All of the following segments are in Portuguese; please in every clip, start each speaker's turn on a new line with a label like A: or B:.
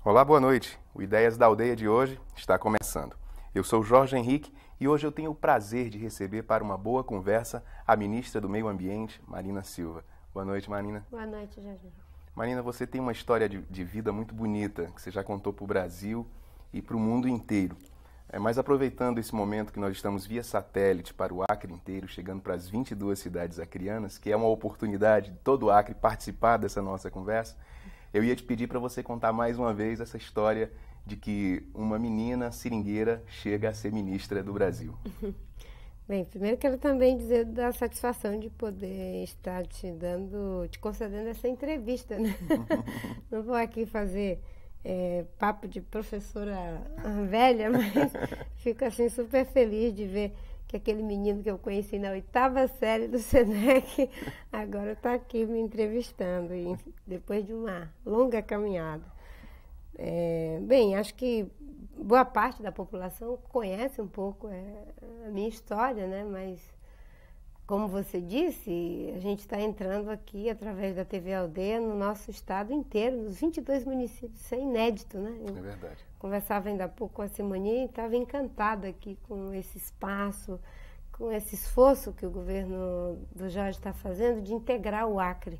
A: Olá, boa noite. O Ideias da Aldeia de hoje está começando. Eu sou Jorge Henrique e hoje eu tenho o prazer de receber para uma boa conversa a ministra do Meio Ambiente, Marina Silva. Boa noite, Marina.
B: Boa noite, Jorge.
A: Marina, você tem uma história de vida muito bonita que você já contou para o Brasil e para o mundo inteiro. Mas aproveitando esse momento que nós estamos via satélite para o Acre inteiro, chegando para as 22 cidades acrianas, que é uma oportunidade de todo o Acre participar dessa nossa conversa, eu ia te pedir para você contar mais uma vez essa história de que uma menina seringueira chega a ser ministra do Brasil.
B: Bem, primeiro quero também dizer da satisfação de poder estar te concedendo essa entrevista, né? Não vou aqui fazer papo de professora velha, mas fico assim super feliz de ver que aquele menino que eu conheci na 8ª série do SENEC agora está aqui me entrevistando, depois de uma longa caminhada. Bem, acho que boa parte da população conhece um pouco a minha história, né? Mas, como você disse, a gente está entrando aqui através da TV Aldeia no nosso estado inteiro, nos 22 municípios. Isso é inédito, né?
A: É verdade.
B: Conversava ainda há pouco com a Simoninha e estava encantada aqui com esse espaço, com esse esforço que o governo do Jorge está fazendo de integrar o Acre.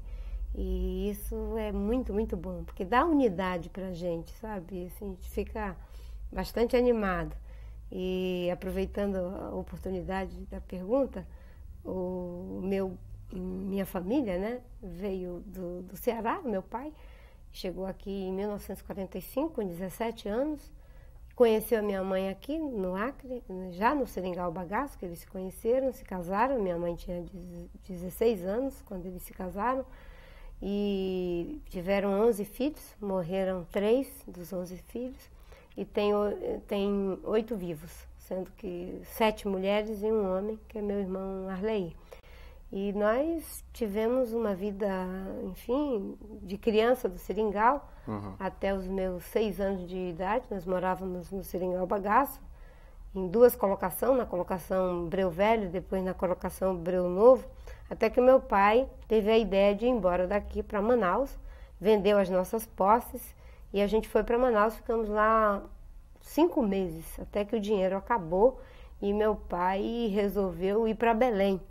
B: E isso é muito, muito bom, porque dá unidade para a gente, sabe? Assim, a gente fica bastante animado. E aproveitando a oportunidade da pergunta, minha família, né, veio do Ceará, meu pai, chegou aqui em 1945, com 17 anos, conheceu a minha mãe aqui no Acre, já no Seringal Bagaço, que eles se conheceram, se casaram. Minha mãe tinha 16 anos quando eles se casaram. E tiveram 11 filhos, morreram 3 dos 11 filhos, e tem 8 vivos, sendo que 7 mulheres e um homem, que é meu irmão Arley. E nós tivemos uma vida, enfim, de criança do Seringal, até os meus 6 anos de idade. Nós morávamos no Seringal Bagaço, em 2 colocações, na colocação Breu Velho, depois na colocação Breu Novo, até que meu pai teve a ideia de ir embora daqui para Manaus, vendeu as nossas posses e a gente foi para Manaus. Ficamos lá 5 meses, até que o dinheiro acabou e meu pai resolveu ir para Belém,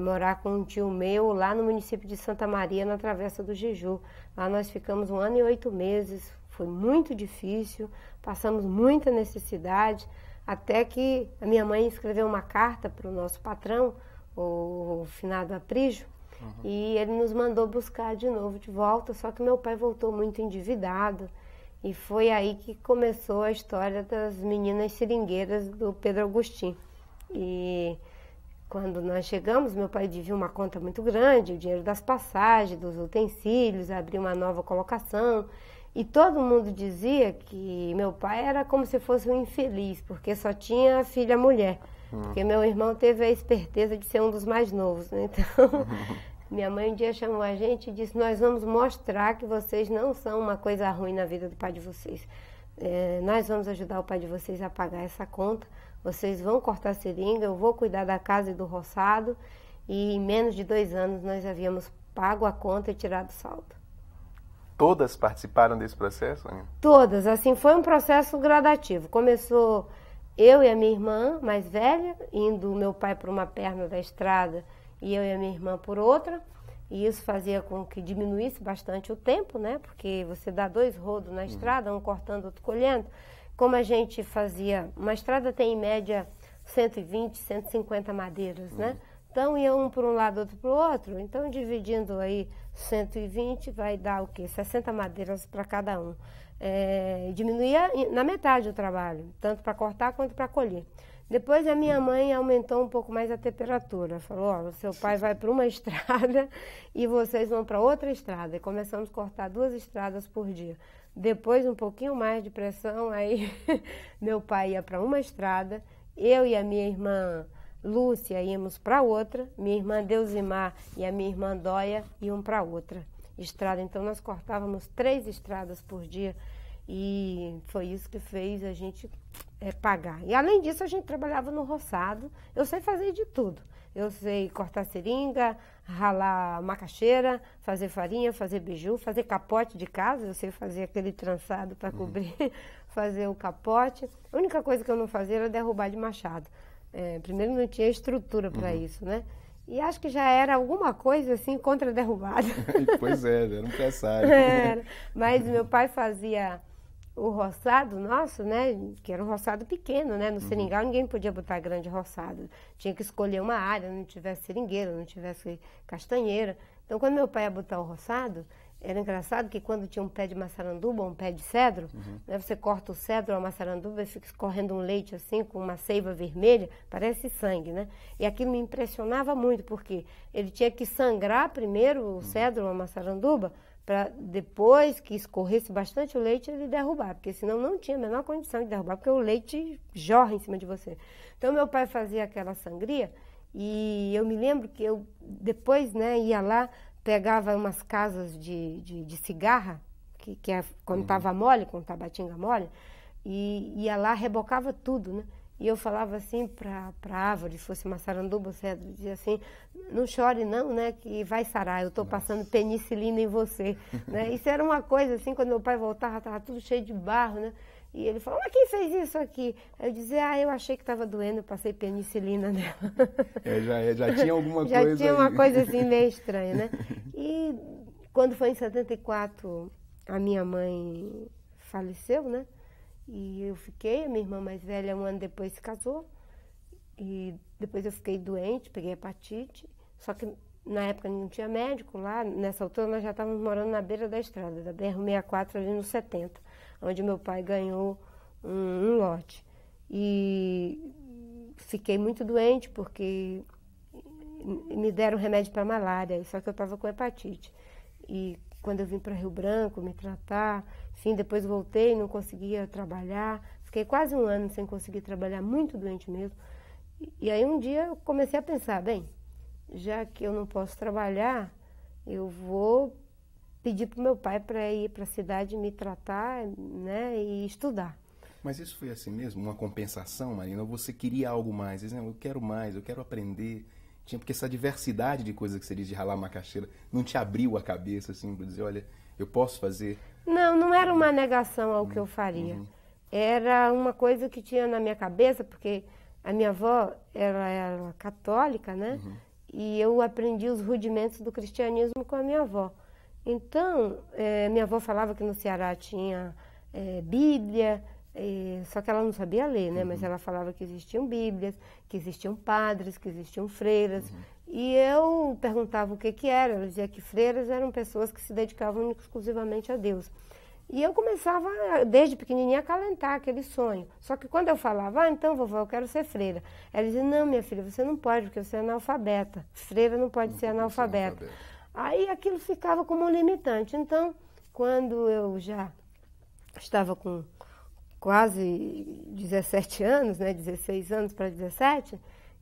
B: morar com um tio meu lá no município de Santa Maria, na Travessa do Jeju. Lá nós ficamos 1 ano e 8 meses, foi muito difícil, passamos muita necessidade, até que a minha mãe escreveu uma carta para o nosso patrão, o finado Aprígio, e ele nos mandou buscar de novo de volta, só que meu pai voltou muito endividado, e foi aí que começou a história das meninas seringueiras do Pedro Agostinho. E quando nós chegamos, meu pai devia uma conta muito grande, o dinheiro das passagens, dos utensílios, abriu uma nova colocação, e todo mundo dizia que meu pai era como se fosse um infeliz, porque só tinha filha mulher. Porque meu irmão teve a esperteza de ser um dos mais novos, né? Então, minha mãe um dia chamou a gente e disse: nós vamos mostrar que vocês não são uma coisa ruim na vida do pai de vocês. Nós vamos ajudar o pai de vocês a pagar essa conta, vocês vão cortar seringa, eu vou cuidar da casa e do roçado. E em menos de 2 anos nós havíamos pago a conta e tirado o saldo.
A: Todas participaram desse processo, né?
B: Todas, assim, foi um processo gradativo. Começou eu e a minha irmã mais velha, indo meu pai por uma perna da estrada e eu e a minha irmã por outra. E isso fazia com que diminuísse bastante o tempo, né? Porque você dá 2 rodos na estrada, um cortando, outro colhendo. Como a gente fazia, uma estrada tem em média 120, 150 madeiras, né? Então ia um por um lado, outro para o outro. Então dividindo aí 120 vai dar o quê? 60 madeiras para cada um. Diminuía na metade o trabalho, tanto para cortar quanto para colher. Depois a minha mãe aumentou um pouco mais a temperatura, falou: ó, seu pai vai para uma estrada e vocês vão para outra estrada. E começamos a cortar 2 estradas por dia. Depois um pouquinho mais de pressão, aí meu pai ia para uma estrada, eu e a minha irmã Lúcia íamos para outra, minha irmã Deusimar e a minha irmã Dóia iam para outra estrada. Então nós cortávamos 3 estradas por dia e foi isso que fez a gente pagar. E além disso a gente trabalhava no roçado. Eu sei fazer de tudo. Eu sei cortar seringa, ralar macaxeira, fazer farinha, fazer beiju, fazer capote de casa. Eu sei fazer aquele trançado para cobrir, fazer o capote. A única coisa que eu não fazia era derrubar de machado. Primeiro não tinha estrutura para isso, né? E acho que já era alguma coisa assim contra a derrubada.
A: Pois é, era um presságio.
B: Mas meu pai fazia o roçado nosso, né? Que era um roçado pequeno, né? No seringal ninguém podia botar grande roçado. Tinha que escolher uma área, não tivesse seringueira, não tivesse castanheira. Então, quando meu pai ia botar o roçado, era engraçado que quando tinha um pé de maçaranduba ou um pé de cedro, né, você corta o cedro ou a maçaranduba e fica escorrendo um leite assim, com uma seiva vermelha, parece sangue, né? E aquilo me impressionava muito, porque ele tinha que sangrar primeiro o cedro ou a maçaranduba, para depois que escorresse bastante o leite, ele derrubar, porque senão não tinha a menor condição de derrubar, porque o leite jorra em cima de você. Então, meu pai fazia aquela sangria, e eu me lembro que eu depois, né, ia lá, pegava umas casas de cigarra, que é quando estava mole, quando estava batinga mole, e ia lá, rebocava tudo, né? E eu falava assim para a árvore, se fosse maçaranduba, você dizia assim, não chore não, né, que vai sarar, eu estou passando penicilina em você, né? Isso era uma coisa assim, quando meu pai voltava, estava tudo cheio de barro, né? E ele falou, mas quem fez isso aqui? Eu dizia, eu achei que estava doendo, eu passei penicilina nela.
A: Já tinha alguma
B: já
A: coisa
B: tinha uma
A: aí.
B: coisa assim meio estranha, né? E quando foi em 74, a minha mãe faleceu, né? E eu fiquei, a minha irmã mais velha, um ano depois se casou. E depois eu fiquei doente, peguei hepatite. Só que na época não tinha médico lá. Nessa altura nós já estávamos morando na beira da estrada, da BR-64 ali no 70, onde meu pai ganhou um lote. E fiquei muito doente porque me deram remédio para malária, só que eu estava com hepatite. E quando eu vim para Rio Branco me tratar, enfim, depois voltei, não conseguia trabalhar. Fiquei quase um ano sem conseguir trabalhar, muito doente mesmo. E aí um dia eu comecei a pensar, bem, já que eu não posso trabalhar, eu vou pedir para o meu pai para ir para a cidade me tratar, né, e estudar.
A: Mas isso foi assim mesmo, uma compensação, Marina? Ou você queria algo mais? Você dizia, eu quero mais, eu quero aprender. Porque essa diversidade de coisas que você diz de ralar macaxeira não te abriu a cabeça, assim, para dizer, olha, eu posso fazer?
B: Não era uma negação ao que eu faria. Era uma coisa que tinha na minha cabeça, porque a minha avó, ela era católica, né? E eu aprendi os rudimentos do cristianismo com a minha avó. Então, minha avó falava que no Ceará tinha Bíblia, só que ela não sabia ler, né? Mas ela falava que existiam Bíblias, que existiam padres, que existiam freiras. E eu perguntava o que era. Ela dizia que freiras eram pessoas que se dedicavam exclusivamente a Deus. E eu começava, desde pequenininha, a acalentar aquele sonho. Só que quando eu falava, então, vovó, eu quero ser freira. Ela dizia, não, minha filha, você não pode, porque você é analfabeta. Freira não pode ser analfabeta. Aí aquilo ficava como um limitante. Então, quando eu já estava com quase 17 anos, né, 16 anos para 17,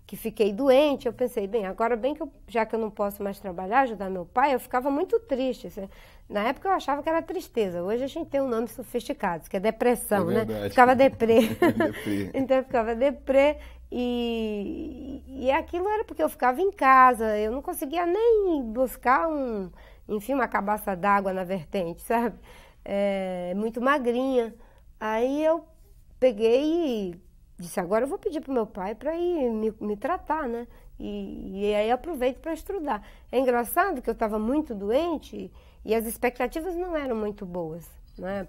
B: que fiquei doente, eu pensei, bem, agora bem que já que eu não posso mais trabalhar, ajudar meu pai, eu ficava muito triste. Na época eu achava que era tristeza, hoje a gente tem um nome sofisticado, que é depressão, né? Ficava deprê. Então eu ficava deprê e aquilo era porque eu ficava em casa, eu não conseguia nem buscar uma cabaça d'água na vertente, sabe? Muito magrinha. Aí eu peguei e disse, agora eu vou pedir para o meu pai para ir me tratar, né? E aí aproveito para estudar. É engraçado que eu estava muito doente e as expectativas não eram muito boas, né?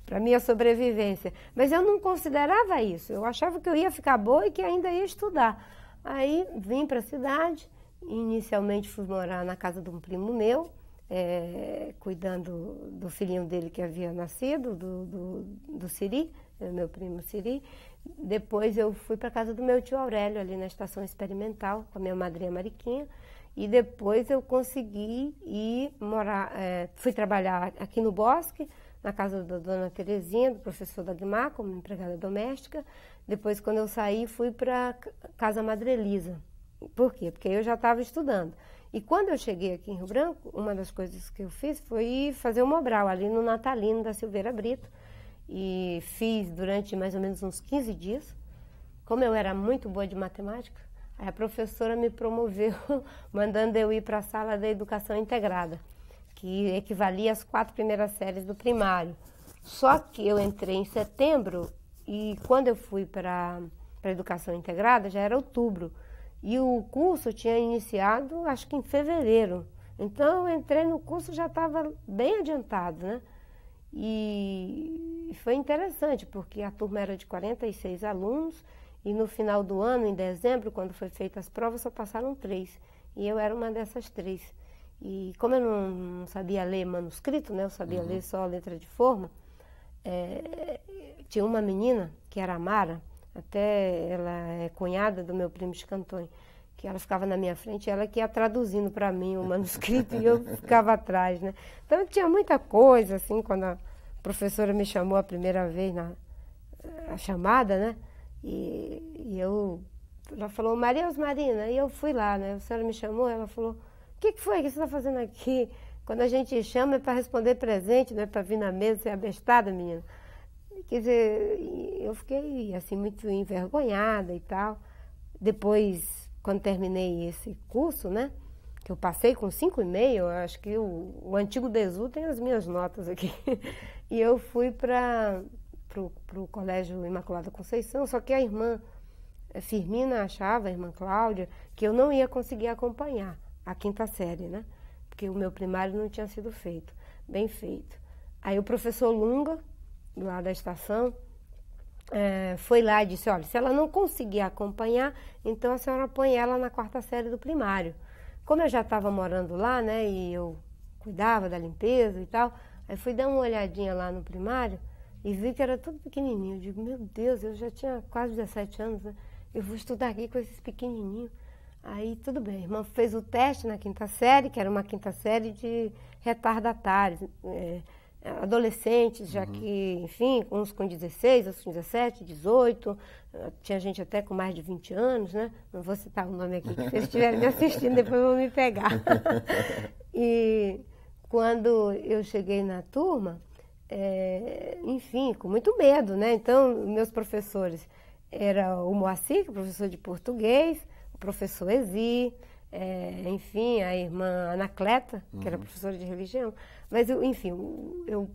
B: Para a minha sobrevivência. Mas eu não considerava isso. Eu achava que eu ia ficar boa e que ainda ia estudar. Aí vim para a cidade. Inicialmente fui morar na casa de um primo meu, cuidando do filhinho dele que havia nascido, do Siri, meu primo Siri. Depois eu fui para a casa do meu tio Aurélio, ali na estação experimental, com a minha madrinha Mariquinha. E depois eu consegui ir morar, fui trabalhar aqui no Bosque, na casa da dona Terezinha, do professor Dagmar, como empregada doméstica. Depois, quando eu saí, fui para a Casa Madre Elisa. Por quê? Porque eu já estava estudando. E quando eu cheguei aqui em Rio Branco, uma das coisas que eu fiz foi fazer um Mobral ali no Natalino da Silveira Brito. E fiz durante mais ou menos uns 15 dias. Como eu era muito boa de matemática, Aí a professora me promoveu, mandando eu ir para a sala da educação integrada, que equivalia às 4 primeiras séries do primário. Só que eu entrei em setembro e quando eu fui para a educação integrada já era outubro. E o curso tinha iniciado, acho que em fevereiro. Então, eu entrei no curso, já estava bem adiantado, né? E foi interessante, porque a turma era de 46 alunos e no final do ano, em dezembro, quando foi feitas as provas, só passaram 3. E eu era uma dessas 3. E como eu não sabia ler manuscrito, né? Eu sabia ler só a letra de forma, tinha uma menina, que era a Mara, até ela é cunhada do meu primo Escantoni, que ela ficava na minha frente, ela que ia traduzindo para mim o manuscrito e eu ficava atrás, né? Então tinha muita coisa, assim, quando a professora me chamou a primeira vez na chamada, né? Ela falou, Maria Osmarina, e eu fui lá, né? A senhora me chamou, ela falou, o que foi que você está fazendo aqui? Quando a gente chama é para responder presente, não é para vir na mesa ser abestada, menina. Quer dizer, eu fiquei, assim, muito envergonhada e tal. Depois, quando terminei esse curso, né, que eu passei com 5,5, eu acho que o antigo DESU tem as minhas notas aqui. E eu fui para o Colégio Imaculada Conceição, só que a irmã Firmina achava, a irmã Cláudia, que eu não ia conseguir acompanhar a 5ª série, né? Porque o meu primário não tinha sido feito, bem feito. Aí o professor Lunga, lá da estação, foi lá e disse, olha, se ela não conseguir acompanhar, então a senhora põe ela na 4ª série do primário. Como eu já estava morando lá, né, e eu cuidava da limpeza e tal, aí fui dar uma olhadinha lá no primário e vi que era tudo pequenininho. Eu digo, meu Deus, eu já tinha quase 17 anos, né? Eu vou estudar aqui com esses pequenininhos. Aí tudo bem, a irmã fez o teste na 5ª série, que era uma 5ª série de retardatários, adolescentes, já que, enfim, uns com 16, outros com 17, 18, tinha gente até com mais de 20 anos, né? Não vou citar o nome aqui, que se eles estiverem me assistindo, depois vão me pegar. E quando eu cheguei na turma, enfim, com muito medo, né? Então, meus professores era o Moacir, que é professor de português, o professor Ezi, enfim, a irmã Anacleta, que era professora de religião. Mas, enfim, eu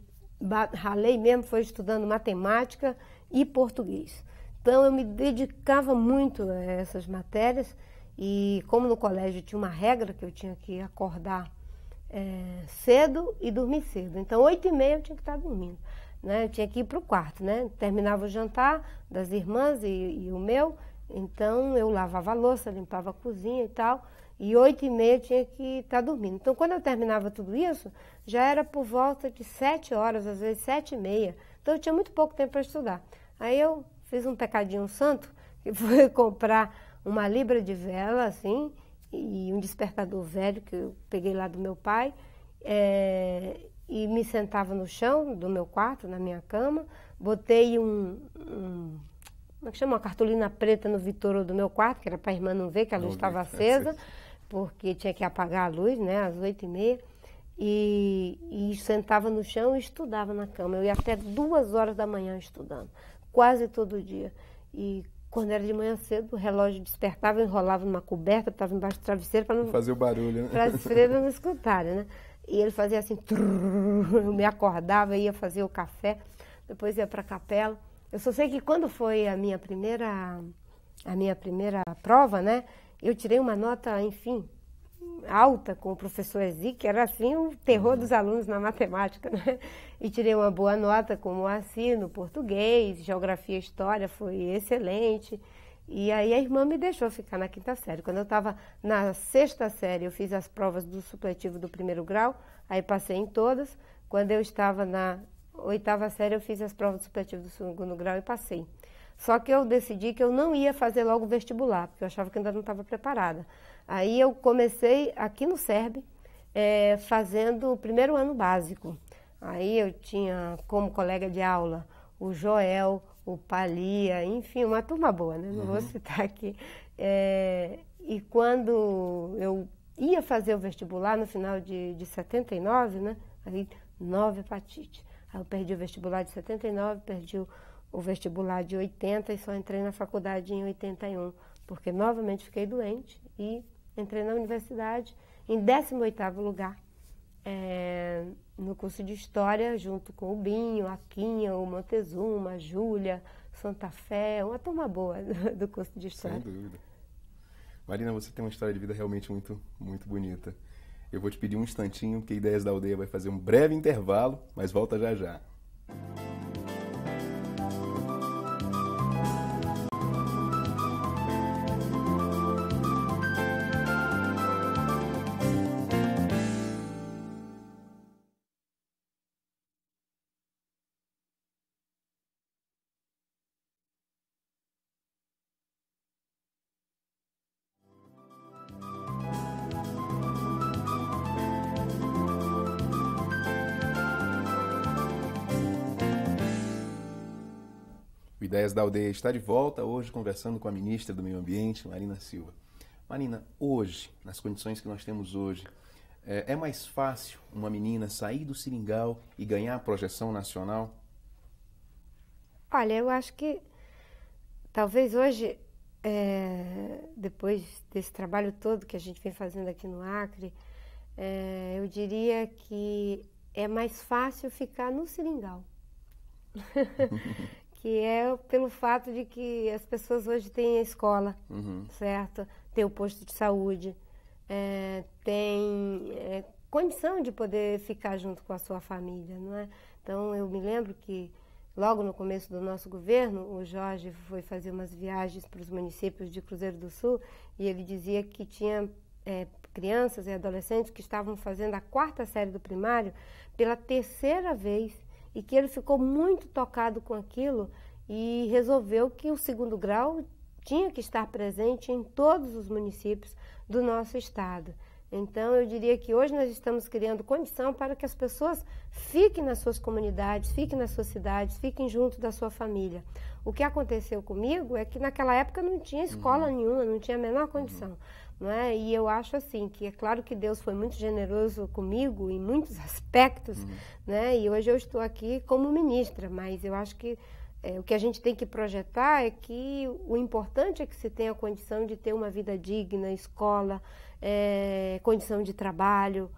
B: ralei mesmo, foi estudando matemática e português. Então, eu me dedicava muito a essas matérias e, como no colégio tinha uma regra que eu tinha que acordar cedo e dormir cedo. Então, 8h30 eu tinha que estar dormindo, né? Eu tinha que ir para o quarto, né? Terminava o jantar das irmãs e o meu, então eu lavava a louça, limpava a cozinha e tal, e 8h30 eu tinha que estar dormindo. Então, quando eu terminava tudo isso, já era por volta de 7 horas, às vezes 7h30. Então, eu tinha muito pouco tempo para estudar. Aí eu fiz um pecadinho santo, que foi comprar uma libra de vela, assim, e um despertador velho que eu peguei lá do meu pai, e me sentava no chão do meu quarto, na minha cama, botei como é que chama? Uma cartolina preta no Vitoro do meu quarto, que era para a irmã não ver que a luz estava acesa, porque tinha que apagar a luz, né, às 8h30, e sentava no chão e estudava na cama. Eu ia até 2 horas da manhã estudando, quase todo dia. E quando era de manhã cedo, o relógio despertava, eu enrolava numa coberta, estava embaixo do travesseiro para não
A: fazer o barulho, né?
B: Para as freiras não escutarem, né? E ele fazia assim, eu me acordava, ia fazer o café, depois ia para a capela. Eu só sei que quando foi a minha primeira prova, né? Eu tirei uma nota, enfim, alta com o professor Ezi, que era assim o terror dos alunos na matemática, né? E tirei uma boa nota com o Moacir no português, geografia e história foi excelente. E aí a irmã me deixou ficar na 5ª série. Quando eu estava na 6ª série, eu fiz as provas do supletivo do 1º grau, aí passei em todas. Quando eu estava na 8ª série, eu fiz as provas do supletivo do 2º grau e passei. Só que eu decidi que eu não ia fazer logo o vestibular, porque eu achava que ainda não estava preparada. Aí eu comecei aqui no SERB, fazendo o 1º ano básico. Aí eu tinha como colega de aula o Joel, o Palia, enfim, uma turma boa, né? Não vou citar aqui. E quando eu ia fazer o vestibular, no final de 79, né? Aí 9 hepatite. Aí eu perdi o vestibular de 79, perdi o vestibular de 80 e só entrei na faculdade em 81, porque novamente fiquei doente e entrei na universidade em 18º lugar, no curso de História, junto com o Binho, a Quinha, o Montezuma, a Júlia, Santa Fé, uma turma boa do curso de História.
A: Sem dúvida. Marina, você tem uma história de vida realmente muito, muito bonita. Eu vou te pedir um instantinho, porque Ideias da Aldeia vai fazer um breve intervalo, mas volta já já. O Ideias da Aldeia está de volta, hoje conversando com a ministra do Meio Ambiente, Marina Silva. Marina, hoje, nas condições que nós temos hoje, é mais fácil uma menina sair do seringal e ganhar a projeção nacional?
B: Olha, eu acho que talvez hoje, depois desse trabalho todo que a gente vem fazendo aqui no Acre, eu diria que é mais fácil ficar no seringal. Que é pelo fato de que as pessoas hoje têm a escola, certo? Tem o posto de saúde, tem condição de poder ficar junto com a sua família, não é? Então, eu me lembro que logo no começo do nosso governo, o Jorge foi fazer umas viagens para os municípios de Cruzeiro do Sul e ele dizia que tinha crianças e adolescentes que estavam fazendo a 4ª série do primário pela 3ª vez, e que ele ficou muito tocado com aquilo e resolveu que o 2º grau tinha que estar presente em todos os municípios do nosso estado. Então, eu diria que hoje nós estamos criando condição para que as pessoas fiquem nas suas comunidades, fiquem nas suas cidades, fiquem junto da sua família. O que aconteceu comigo é que naquela época não tinha escola nenhuma, não tinha a menor condição. Não é? E eu acho assim, que é claro que Deus foi muito generoso comigo em muitos aspectos, né? E hoje eu estou aqui como ministra, mas eu acho que o que a gente tem que projetar é que o importante é que se tenha a condição de ter uma vida digna, escola, condição de trabalho,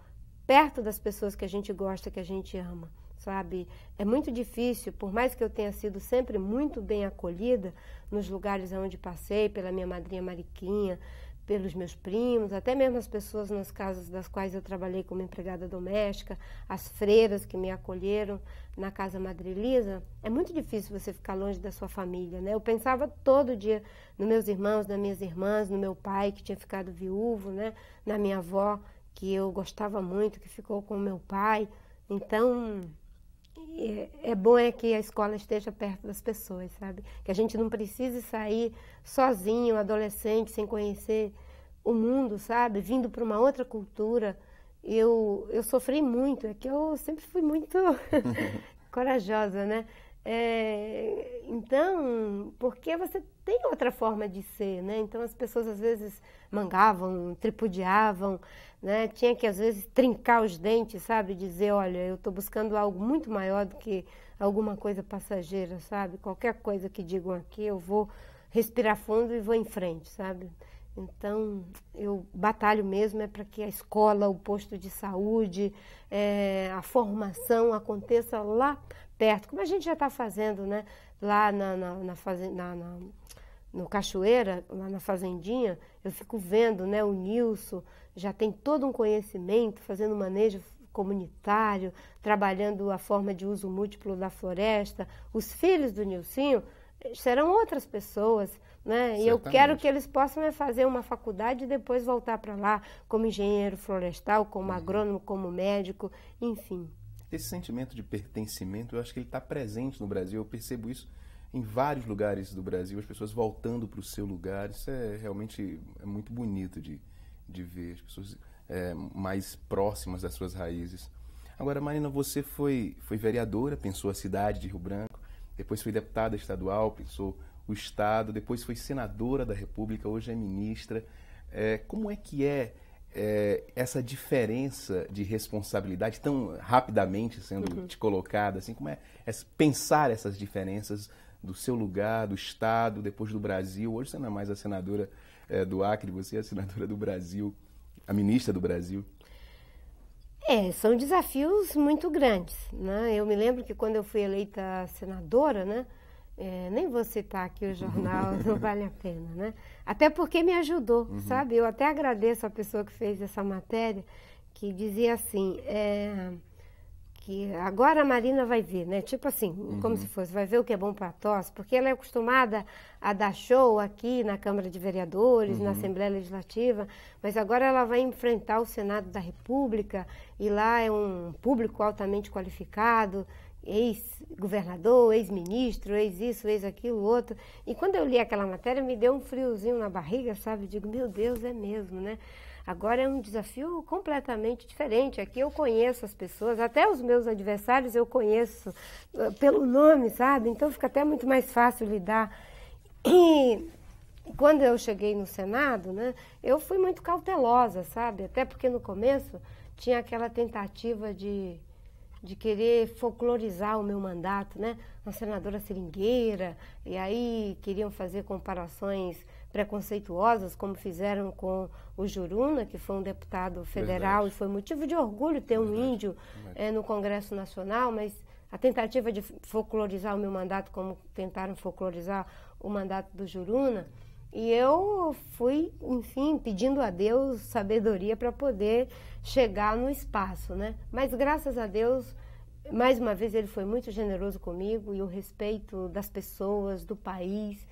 B: perto das pessoas que a gente gosta, que a gente ama, sabe? É muito difícil, por mais que eu tenha sido sempre muito bem acolhida nos lugares onde passei, pela minha madrinha Mariquinha, pelos meus primos, até mesmo as pessoas nas casas das quais eu trabalhei como empregada doméstica, as freiras que me acolheram na Casa Madre Elisa, é muito difícil você ficar longe da sua família, né? Eu pensava todo dia nos meus irmãos, nas minhas irmãs, no meu pai que tinha ficado viúvo, né? Na minha avó, que eu gostava muito, que ficou com o meu pai. Então, é bom que a escola esteja perto das pessoas, sabe? Que a gente não precise sair sozinho, adolescente, sem conhecer o mundo, sabe? Vindo para uma outra cultura. Eu sofri muito, é que eu sempre fui muito corajosa, né? Então, porque você tem outra forma de ser, né? Então as pessoas às vezes mangavam, tripudiavam, né? Tinha que às vezes trincar os dentes, sabe? Dizer, olha, eu estou buscando algo muito maior do que alguma coisa passageira, sabe? Qualquer coisa que digam aqui, eu vou respirar fundo e vou em frente, sabe? Então, eu batalho mesmo para que a escola, o posto de saúde, a formação aconteça lá perto, como a gente já está fazendo, né? Lá no Cachoeira, lá na Fazendinha, eu fico vendo, né? O Nilson já tem todo um conhecimento, fazendo manejo comunitário, trabalhando a forma de uso múltiplo da floresta. Os filhos do Nilcinho serão outras pessoas, né? E eu quero que eles possam fazer uma faculdade e depois voltar para lá como engenheiro florestal, como agrônomo, como médico, enfim.
A: Esse sentimento de pertencimento, eu acho que ele está presente no Brasil. Eu percebo isso em vários lugares do Brasil, as pessoas voltando para o seu lugar. Isso realmente muito bonito de ver, as pessoas mais próximas das suas raízes. Agora, Marina, você foi vereadora, pensou a cidade de Rio Branco, depois foi deputada estadual, pensou o Estado, depois foi senadora da República, hoje é ministra. Como é que essa diferença de responsabilidade tão rapidamente sendo te colocada, assim, como é pensar essas diferenças do seu lugar, do Estado, depois do Brasil? Hoje você não é mais a senadora do Acre, você é a senadora do Brasil, a ministra do Brasil.
B: São desafios muito grandes, né? Eu me lembro que quando eu fui eleita senadora, né? Nem vou citar aqui o jornal, não vale a pena, né? Até porque me ajudou, sabe? Eu até agradeço a pessoa que fez essa matéria, que dizia assim, que agora a Marina vai ver, né? Tipo assim, como se fosse, vai ver o que é bom para tosse, porque ela é acostumada a dar show aqui na Câmara de Vereadores, na Assembleia Legislativa, mas agora ela vai enfrentar o Senado da República, e lá é um público altamente qualificado, ex-governador, ex-ministro, ex-isso, ex-aquilo, outro. E quando eu li aquela matéria, me deu um friozinho na barriga, sabe? Eu digo, meu Deus, é mesmo, né? Agora é um desafio completamente diferente. Aqui eu conheço as pessoas, até os meus adversários eu conheço pelo nome, sabe? Então fica até muito mais fácil lidar. E quando eu cheguei no Senado, né, eu fui muito cautelosa, sabe? Até porque no começo tinha aquela tentativa de querer folclorizar o meu mandato, né? Uma senadora seringueira, e aí queriam fazer comparações preconceituosas, como fizeram com o Juruna, que foi um deputado federal. Verdade. E foi motivo de orgulho ter um índio no Congresso Nacional, mas a tentativa de folclorizar o meu mandato, como tentaram folclorizar o mandato do Juruna, e eu fui, enfim, pedindo a Deus sabedoria para poder chegar no espaço, né? Mas graças a Deus, mais uma vez, ele foi muito generoso comigo, e o respeito das pessoas, do país,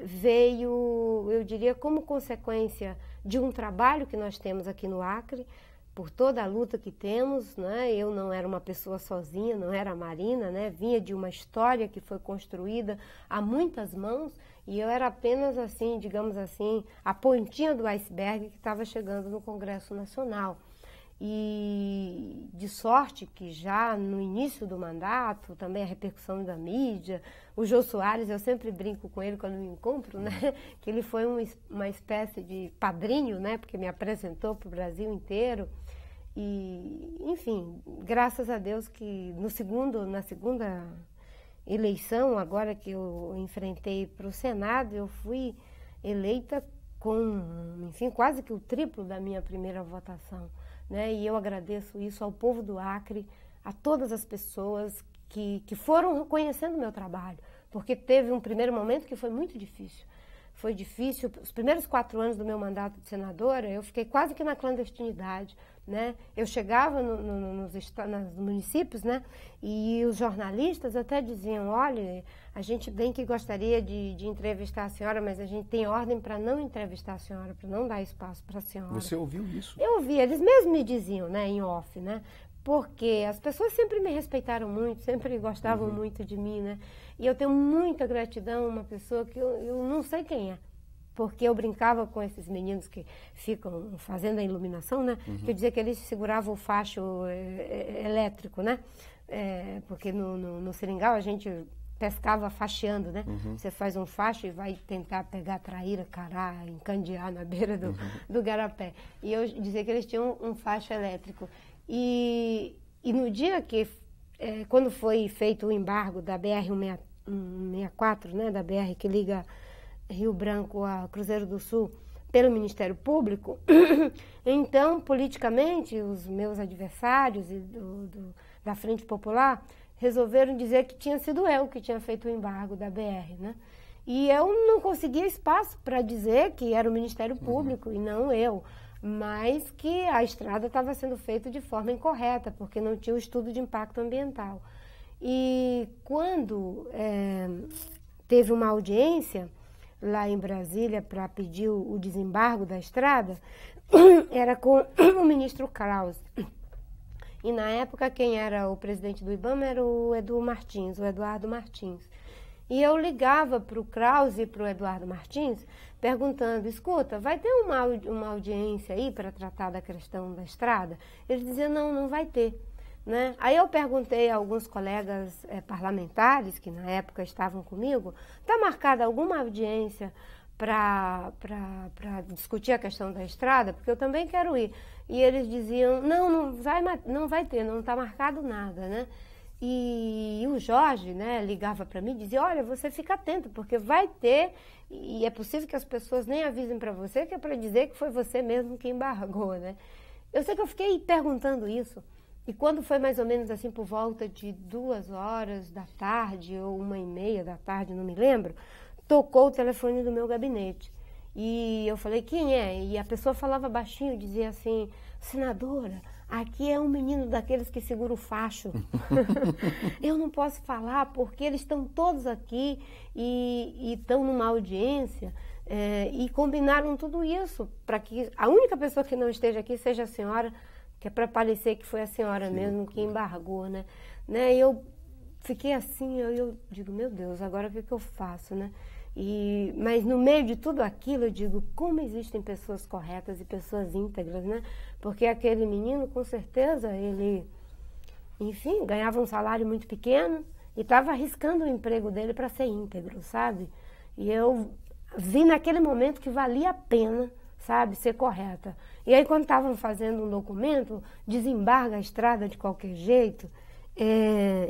B: veio, eu diria, como consequência de um trabalho que nós temos aqui no Acre, por toda a luta que temos, né? Eu não era uma pessoa sozinha, não era a Marina, né? Vinha de uma história que foi construída a muitas mãos, e eu era apenas assim, digamos assim, a pontinha do iceberg que estava chegando no Congresso Nacional. E de sorte que já no início do mandato, também a repercussão da mídia, o Jô Soares, eu sempre brinco com ele quando me encontro, né? Que ele foi uma espécie de padrinho, né? Porque me apresentou para o Brasil inteiro. E, enfim, graças a Deus que na segunda eleição, agora que eu enfrentei para o Senado, eu fui eleita com, enfim, quase que o triplo da minha primeira votação, né? E eu agradeço isso ao povo do Acre, a todas as pessoas que foram reconhecendo o meu trabalho, porque teve um primeiro momento que foi muito difícil. Foi difícil, os primeiros 4 anos do meu mandato de senadora, eu fiquei quase que na clandestinidade, né? Eu chegava nos municípios, né? E os jornalistas até diziam, olha, a gente bem que gostaria de entrevistar a senhora, mas a gente tem ordem para não entrevistar a senhora, para não dar espaço para a senhora.
A: Você ouviu isso?
B: Eu ouvi, eles mesmos me diziam, né, em off, né? Porque as pessoas sempre me respeitaram muito, sempre gostavam muito de mim, né? E eu tenho muita gratidão a uma pessoa que eu não sei quem é. Porque eu brincava com esses meninos que ficam fazendo a iluminação, né? Que eu dizia que eles seguravam o facho elétrico, né? Porque no seringal a gente pescava faxeando, né? Você faz um facho e vai tentar pegar traíra, cará, encandear na beira do garapé. E eu dizia que eles tinham um facho elétrico. E no dia que, quando foi feito o embargo da BR-164, né? Da BR que liga Rio Branco a Cruzeiro do Sul, pelo Ministério Público, então, politicamente, os meus adversários da Frente Popular resolveram dizer que tinha sido eu que tinha feito o embargo da BR, né? E eu não conseguia espaço para dizer que era o Ministério Público e não eu, mas que a estrada estava sendo feita de forma incorreta, porque não tinha o estudo de impacto ambiental. E quando teve uma audiência lá em Brasília para pedir o desembargo da estrada, era com o ministro Krause. E na época quem era o presidente do IBAMA era o Eduardo Martins. E eu ligava para o Krause e para o Eduardo Martins perguntando, escuta, vai ter uma audiência aí para tratar da questão da estrada? Eles diziam, não vai ter. Né? Aí eu perguntei a alguns colegas parlamentares que na época estavam comigo, está marcada alguma audiência para discutir a questão da estrada? Porque eu também quero ir. E eles diziam, não vai ter, não está marcado nada, né? E o Jorge, né, ligava para mim e dizia, olha, você fica atento, porque vai ter, e é possível que as pessoas nem avisem para você, que é para dizer que foi você mesmo que embargou, né? Eu sei que eu fiquei perguntando isso, e quando foi mais ou menos assim por volta de 2 horas da tarde, ou 1h30 da tarde, não me lembro, tocou o telefone do meu gabinete. E eu falei, quem é? E a pessoa falava baixinho, dizia assim, senadora, aqui é um menino daqueles que segura o facho. Eu não posso falar porque eles estão todos aqui e estão numa audiência e combinaram tudo isso para que a única pessoa que não esteja aqui seja a senhora, que é para parecer que foi a senhora mesmo que embargou, né? E eu fiquei assim, eu digo, meu Deus, agora o que eu faço, né? Mas no meio de tudo aquilo eu digo, como existem pessoas corretas e pessoas íntegras, né? Porque aquele menino, com certeza, ele, enfim, ganhava um salário muito pequeno e estava arriscando o emprego dele para ser íntegro, sabe? E eu vi naquele momento que valia a pena, sabe, ser correta. E aí quando estavam fazendo um documento, desembarga a estrada de qualquer jeito,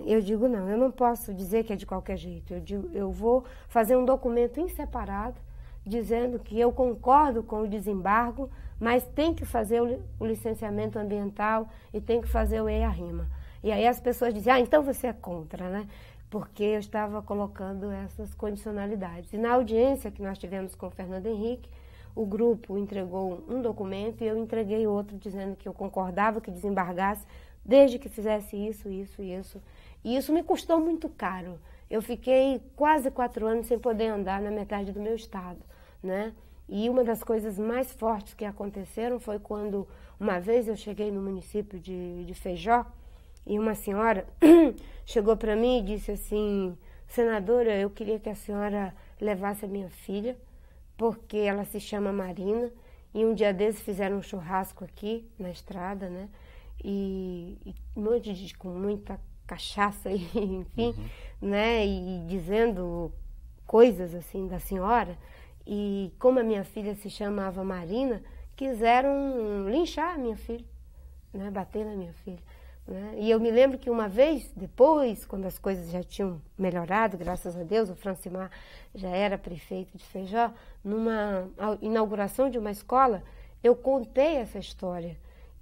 B: eu digo, não, eu não posso dizer que é de qualquer jeito. Eu vou fazer um documento em separado, dizendo que eu concordo com o desembargo, mas tem que fazer o licenciamento ambiental e tem que fazer o EIA-RIMA. E aí as pessoas dizem, então você é contra, né? Porque eu estava colocando essas condicionalidades. E na audiência que nós tivemos com o Fernando Henrique, o grupo entregou um documento e eu entreguei outro dizendo que eu concordava que desembargasse, desde que fizesse isso, isso e isso. E isso me custou muito caro. Eu fiquei quase 4 anos sem poder andar na metade do meu estado, né? E uma das coisas mais fortes que aconteceram foi quando, uma vez eu cheguei no município de Feijó, e uma senhora chegou para mim e disse assim, senadora, eu queria que a senhora levasse a minha filha, porque ela se chama Marina, e um dia desses fizeram um churrasco aqui na estrada, né? E um monte com muita cachaça, enfim, né? E dizendo coisas assim da senhora. E como a minha filha se chamava Marina, quiseram linchar a minha filha, né? Bater na minha filha, né? E eu me lembro que uma vez, depois, quando as coisas já tinham melhorado, graças a Deus, o Francimar já era prefeito de Feijó, numa inauguração de uma escola, eu contei essa história.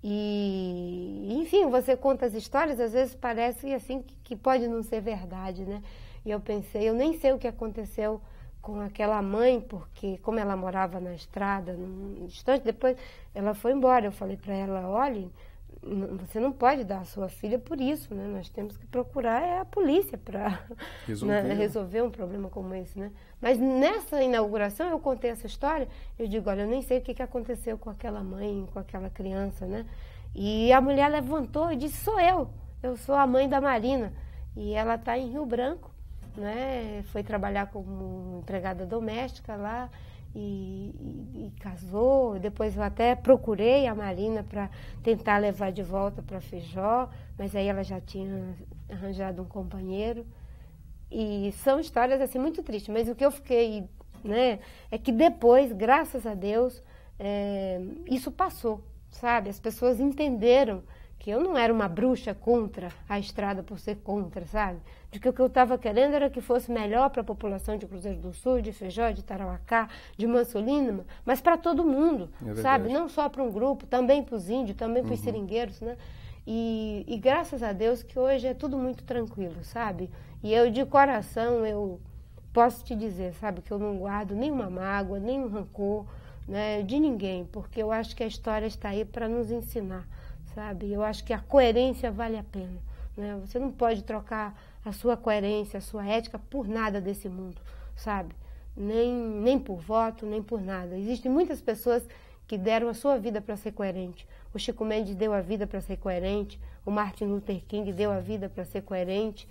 B: E, enfim, você conta as histórias, às vezes parece assim que pode não ser verdade, né? E eu pensei, eu nem sei o que aconteceu com aquela mãe, porque como ela morava na estrada, num instante depois ela foi embora. Eu falei para ela, olha, você não pode dar a sua filha por isso, né? Nós temos que procurar a polícia para resolver um problema como esse, né? Mas nessa inauguração eu contei essa história, eu digo, olha, eu nem sei o que aconteceu com aquela mãe, com aquela criança, né? E a mulher levantou e disse, sou eu sou a mãe da Marina. E ela está em Rio Branco, né? Foi trabalhar como empregada doméstica lá, e casou. Depois eu até procurei a Marina para tentar levar de volta para Feijó, mas aí ela já tinha arranjado um companheiro. E são histórias assim muito tristes, mas o que eu fiquei, né, é que depois, graças a Deus, isso passou, sabe? As pessoas entenderam que eu não era uma bruxa contra a estrada por ser contra, sabe? De que o que eu estava querendo era que fosse melhor para a população de Cruzeiro do Sul, de Feijó, de Tarauacá, de Mansolínima, mas para todo mundo, sabe? Não só para um grupo, também para os índios, também para os seringueiros, né? E graças a Deus que hoje é tudo muito tranquilo, sabe? E eu, de coração, eu posso te dizer, sabe? Que eu não guardo nenhuma mágoa, nenhum rancor, né, de ninguém, porque eu acho que a história está aí para nos ensinar, sabe? Eu acho que a coerência vale a pena, né? Você não pode trocar a sua coerência, a sua ética por nada desse mundo, sabe? Nem por voto, nem por nada. Existem muitas pessoas que deram a sua vida para ser coerente. O Chico Mendes deu a vida para ser coerente, o Martin Luther King deu a vida para ser coerente,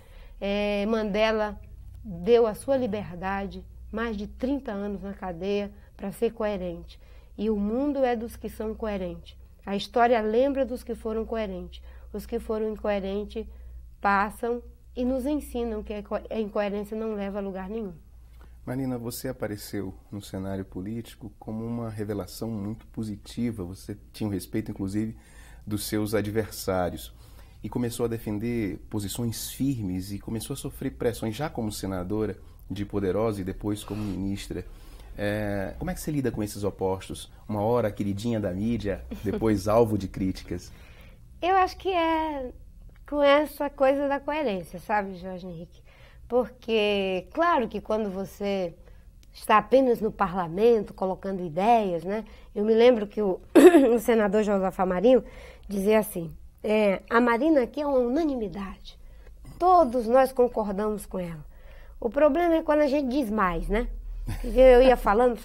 B: Mandela deu a sua liberdade, mais de 30 anos na cadeia, para ser coerente. E o mundo é dos que são coerentes. A história lembra dos que foram coerentes. Os que foram incoerentes passam e nos ensinam que a incoerência não leva a lugar nenhum.
A: Marina, você apareceu no cenário político como uma revelação muito positiva. Você tinha o respeito, inclusive, dos seus adversários. e começou a defender posições firmes e começou a sofrer pressões já como senadora de Poderosa e depois como ministra. Como é que você lida com esses opostos? Uma hora queridinha da mídia, depois alvo de críticas.
B: Eu acho que é com essa coisa da coerência, sabe, Jorge Henrique? Porque, claro que quando você está apenas no parlamento, colocando ideias, né? Eu me lembro que o senador Josafá Marinho dizia assim, a Marina aqui é uma unanimidade, todos nós concordamos com ela. O problema é quando a gente diz mais, né? Eu ia falando,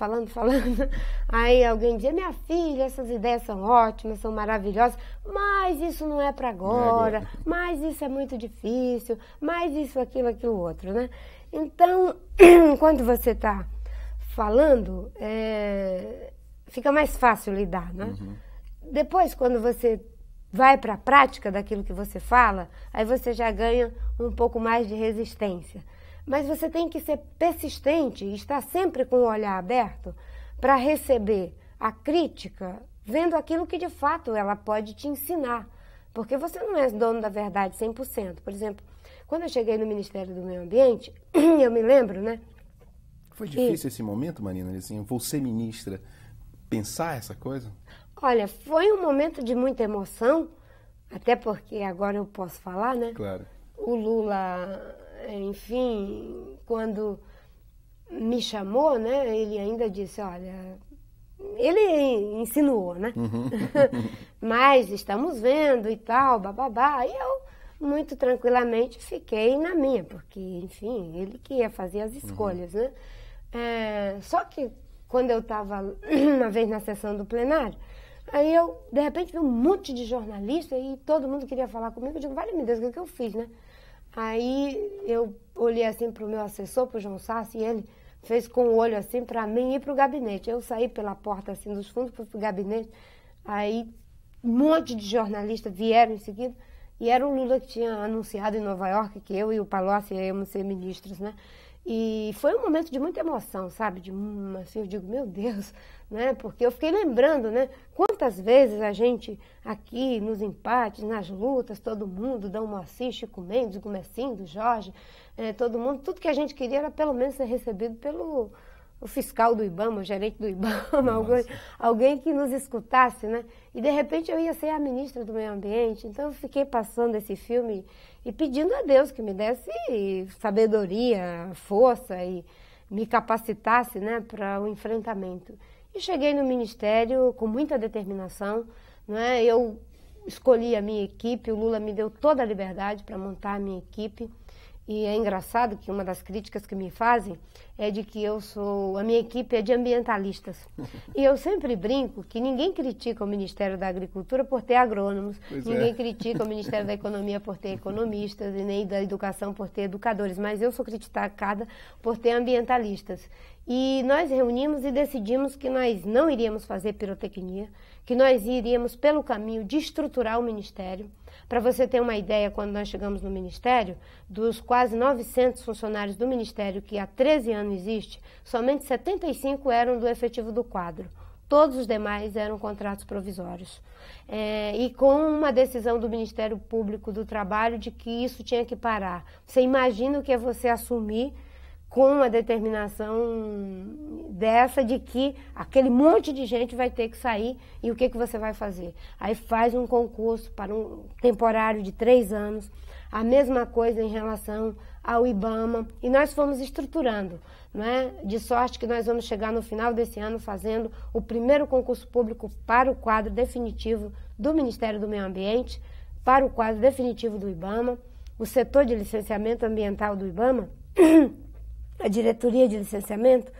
B: aí alguém dizia, minha filha, essas ideias são ótimas, são maravilhosas, mas isso não é para agora, mas isso é muito difícil, mas isso, aquilo, outro, né? Então, quando você está falando, fica mais fácil lidar, né? Depois, quando você vai para a prática daquilo que você fala, aí você já ganha um pouco mais de resistência. Mas você tem que ser persistente e estar sempre com o olhar aberto para receber a crítica, vendo aquilo que de fato ela pode te ensinar. Porque você não é dono da verdade 100%. Por exemplo, quando eu cheguei no Ministério do Meio Ambiente, eu me lembro, né?
A: Foi difícil esse momento, Marina? Assim, vou ser ministra, pensar essa coisa?
B: Olha, foi um momento de muita emoção, até porque agora eu posso falar, né?
A: Claro.
B: O Lula, enfim, quando me chamou, né, ele ainda disse, olha, ele insinuou, né? Mas estamos vendo e tal, bababá. E eu, muito tranquilamente, fiquei na minha, porque, enfim, ele que ia fazer as escolhas, né? Só que quando eu estava, uma vez na sessão do plenário, aí eu, de repente, vi um monte de jornalista e todo mundo queria falar comigo. Eu digo, vale-me Deus, o que eu fiz, né? Aí eu olhei assim para o meu assessor, para o João Sassi, e ele fez com o olho assim para mim ir para o gabinete. Eu saí pela porta assim dos fundos, fui para o gabinete, aí um monte de jornalistas vieram em seguida, e era o Lula que tinha anunciado em Nova York que eu e o Palocci íamos ser ministros, né? E foi um momento de muita emoção, sabe? Assim, eu digo, meu Deus, né? Porque eu fiquei lembrando, né? Quantas vezes a gente aqui, nos empates, nas lutas, todo mundo, Dom Moacir, Chico Mendes, Gomecinho, Jorge, todo mundo, tudo que a gente queria era pelo menos ser recebido pelo o fiscal do IBAMA, o gerente do IBAMA, alguém que nos escutasse, né? E de repente eu ia ser a ministra do Meio Ambiente, então eu fiquei passando esse filme e pedindo a Deus que me desse sabedoria, força e me capacitasse, né, para o enfrentamento. E cheguei no Ministério com muita determinação, né? Eu escolhi a minha equipe, o Lula me deu toda a liberdade para montar a minha equipe. E é engraçado que uma das críticas que me fazem é de que a minha equipe é de ambientalistas. E eu sempre brinco que ninguém critica o Ministério da Agricultura por ter agrônomos, ninguém critica o Ministério da Economia por ter economistas e nem da Educação por ter educadores, mas eu sou criticada por ter ambientalistas. E nós reunimos e decidimos que nós não iríamos fazer pirotecnia, que nós iríamos pelo caminho de estruturar o Ministério. Para você ter uma ideia, quando nós chegamos no Ministério, dos quase 900 funcionários do Ministério que há 13 anos existe, somente 75 eram do efetivo do quadro. Todos os demais eram contratos provisórios. E com uma decisão do Ministério Público do Trabalho de que isso tinha que parar. Você imagina o que é você assumir com uma determinação dessa de que aquele monte de gente vai ter que sair e o que você vai fazer? Aí faz um concurso para um temporário de 3 anos, a mesma coisa em relação ao IBAMA, e nós fomos estruturando, né? De sorte que nós vamos chegar no final desse ano fazendo o primeiro concurso público para o quadro definitivo do Ministério do Meio Ambiente, para o quadro definitivo do IBAMA, o setor de licenciamento ambiental do IBAMA. A diretoria de licenciamento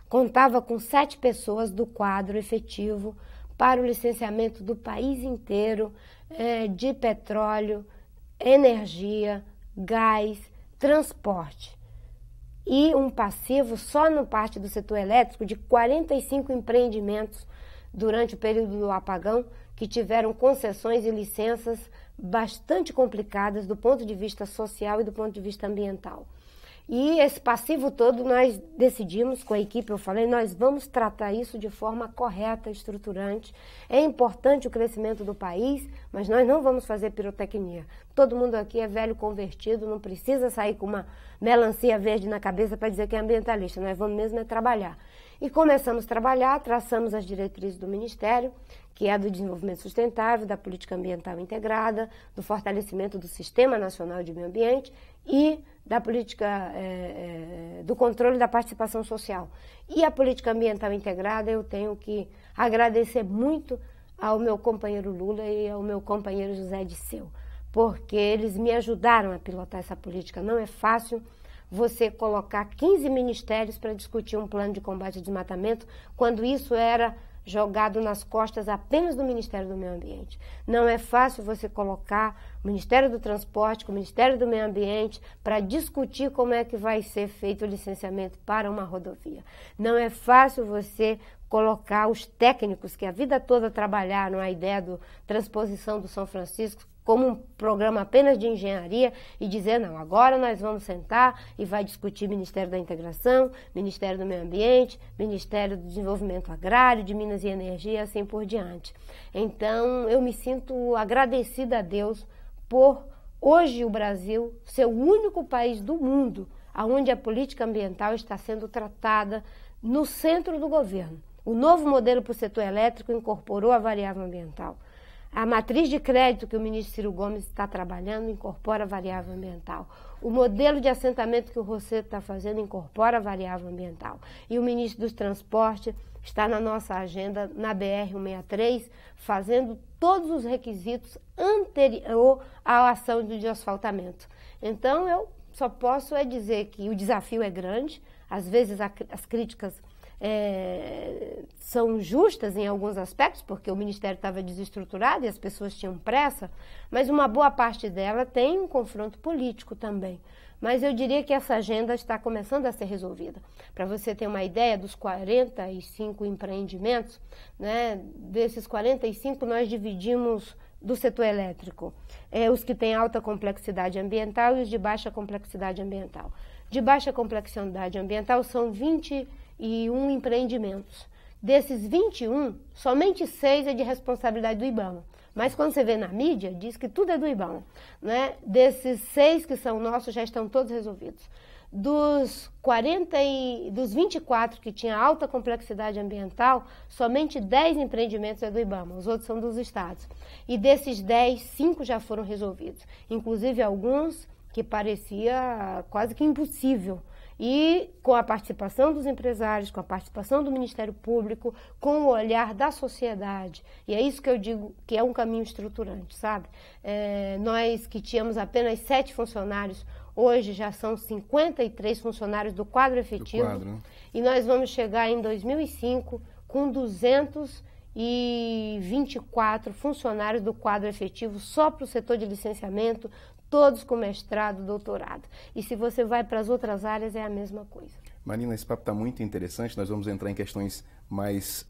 B: contava com 7 pessoas do quadro efetivo para o licenciamento do país inteiro de petróleo, energia, gás, transporte. E um passivo só na parte do setor elétrico de 45 empreendimentos durante o período do apagão que tiveram concessões e licenças bastante complicadas do ponto de vista social e do ponto de vista ambiental. E esse passivo todo nós decidimos, com a equipe, eu falei, nós vamos tratar isso de forma correta, estruturante. É importante o crescimento do país, mas nós não vamos fazer pirotecnia. Todo mundo aqui é velho convertido, não precisa sair com uma melancia verde na cabeça para dizer que é ambientalista. Nós vamos mesmo é trabalhar. E começamos a trabalhar, traçamos as diretrizes do Ministério, que é do desenvolvimento sustentável, da política ambiental integrada, do fortalecimento do Sistema Nacional de Meio Ambiente e da política do controle da participação social. E a política ambiental integrada eu tenho que agradecer muito ao meu companheiro Lula e ao meu companheiro José Disseu, porque eles me ajudaram a pilotar essa política. Não é fácil você colocar 15 ministérios para discutir um plano de combate ao desmatamento, quando isso era jogado nas costas apenas do Ministério do Meio Ambiente. Não é fácil você colocar o Ministério do Transporte com o Ministério do Meio Ambiente para discutir como é que vai ser feito o licenciamento para uma rodovia. Não é fácil você colocar os técnicos que a vida toda trabalharam a ideia da transposição do São Francisco como um programa apenas de engenharia e dizer, não, agora nós vamos sentar e vai discutir Ministério da Integração, Ministério do Meio Ambiente, Ministério do Desenvolvimento Agrário, de Minas e Energia e assim por diante. Então, eu me sinto agradecida a Deus por hoje o Brasil ser o único país do mundo onde a política ambiental está sendo tratada no centro do governo. O novo modelo para o setor elétrico incorporou a variável ambiental. A matriz de crédito que o ministro Ciro Gomes está trabalhando incorpora a variável ambiental. O modelo de assentamento que o Rosseto está fazendo incorpora a variável ambiental. E o ministro dos Transportes está na nossa agenda, na BR-163, fazendo todos os requisitos anterior à ação de asfaltamento. Então, eu só posso dizer que o desafio é grande, às vezes as críticas são justas em alguns aspectos, porque o Ministério estava desestruturado e as pessoas tinham pressa, mas uma boa parte dela tem um confronto político também. Mas eu diria que essa agenda está começando a ser resolvida. Para você ter uma ideia dos 45 empreendimentos, né, desses 45 nós dividimos do setor elétrico, os que têm alta complexidade ambiental e os de baixa complexidade ambiental. De baixa complexidade ambiental são 21 empreendimentos. Desses 21, somente 6 é de responsabilidade do IBAMA. Mas quando você vê na mídia, diz que tudo é do IBAMA, né? Desses 6 que são nossos, já estão todos resolvidos. Dos 24 que tinha alta complexidade ambiental, somente 10 empreendimentos é do IBAMA, os outros são dos estados. E desses 10, 5 já foram resolvidos. Inclusive alguns que parecia quase que impossível. E com a participação dos empresários, com a participação do Ministério Público, com o olhar da sociedade. E é isso que eu digo que é um caminho estruturante, sabe? Nós que tínhamos apenas 7 funcionários, hoje já são 53 funcionários do quadro efetivo. E nós vamos chegar em 2005 com 224 funcionários do quadro efetivo só para o setor de licenciamento, todos com mestrado, doutorado. E se você vai para as outras áreas, é a mesma coisa.
A: Marina, esse papo está muito interessante. Nós vamos entrar em questões mais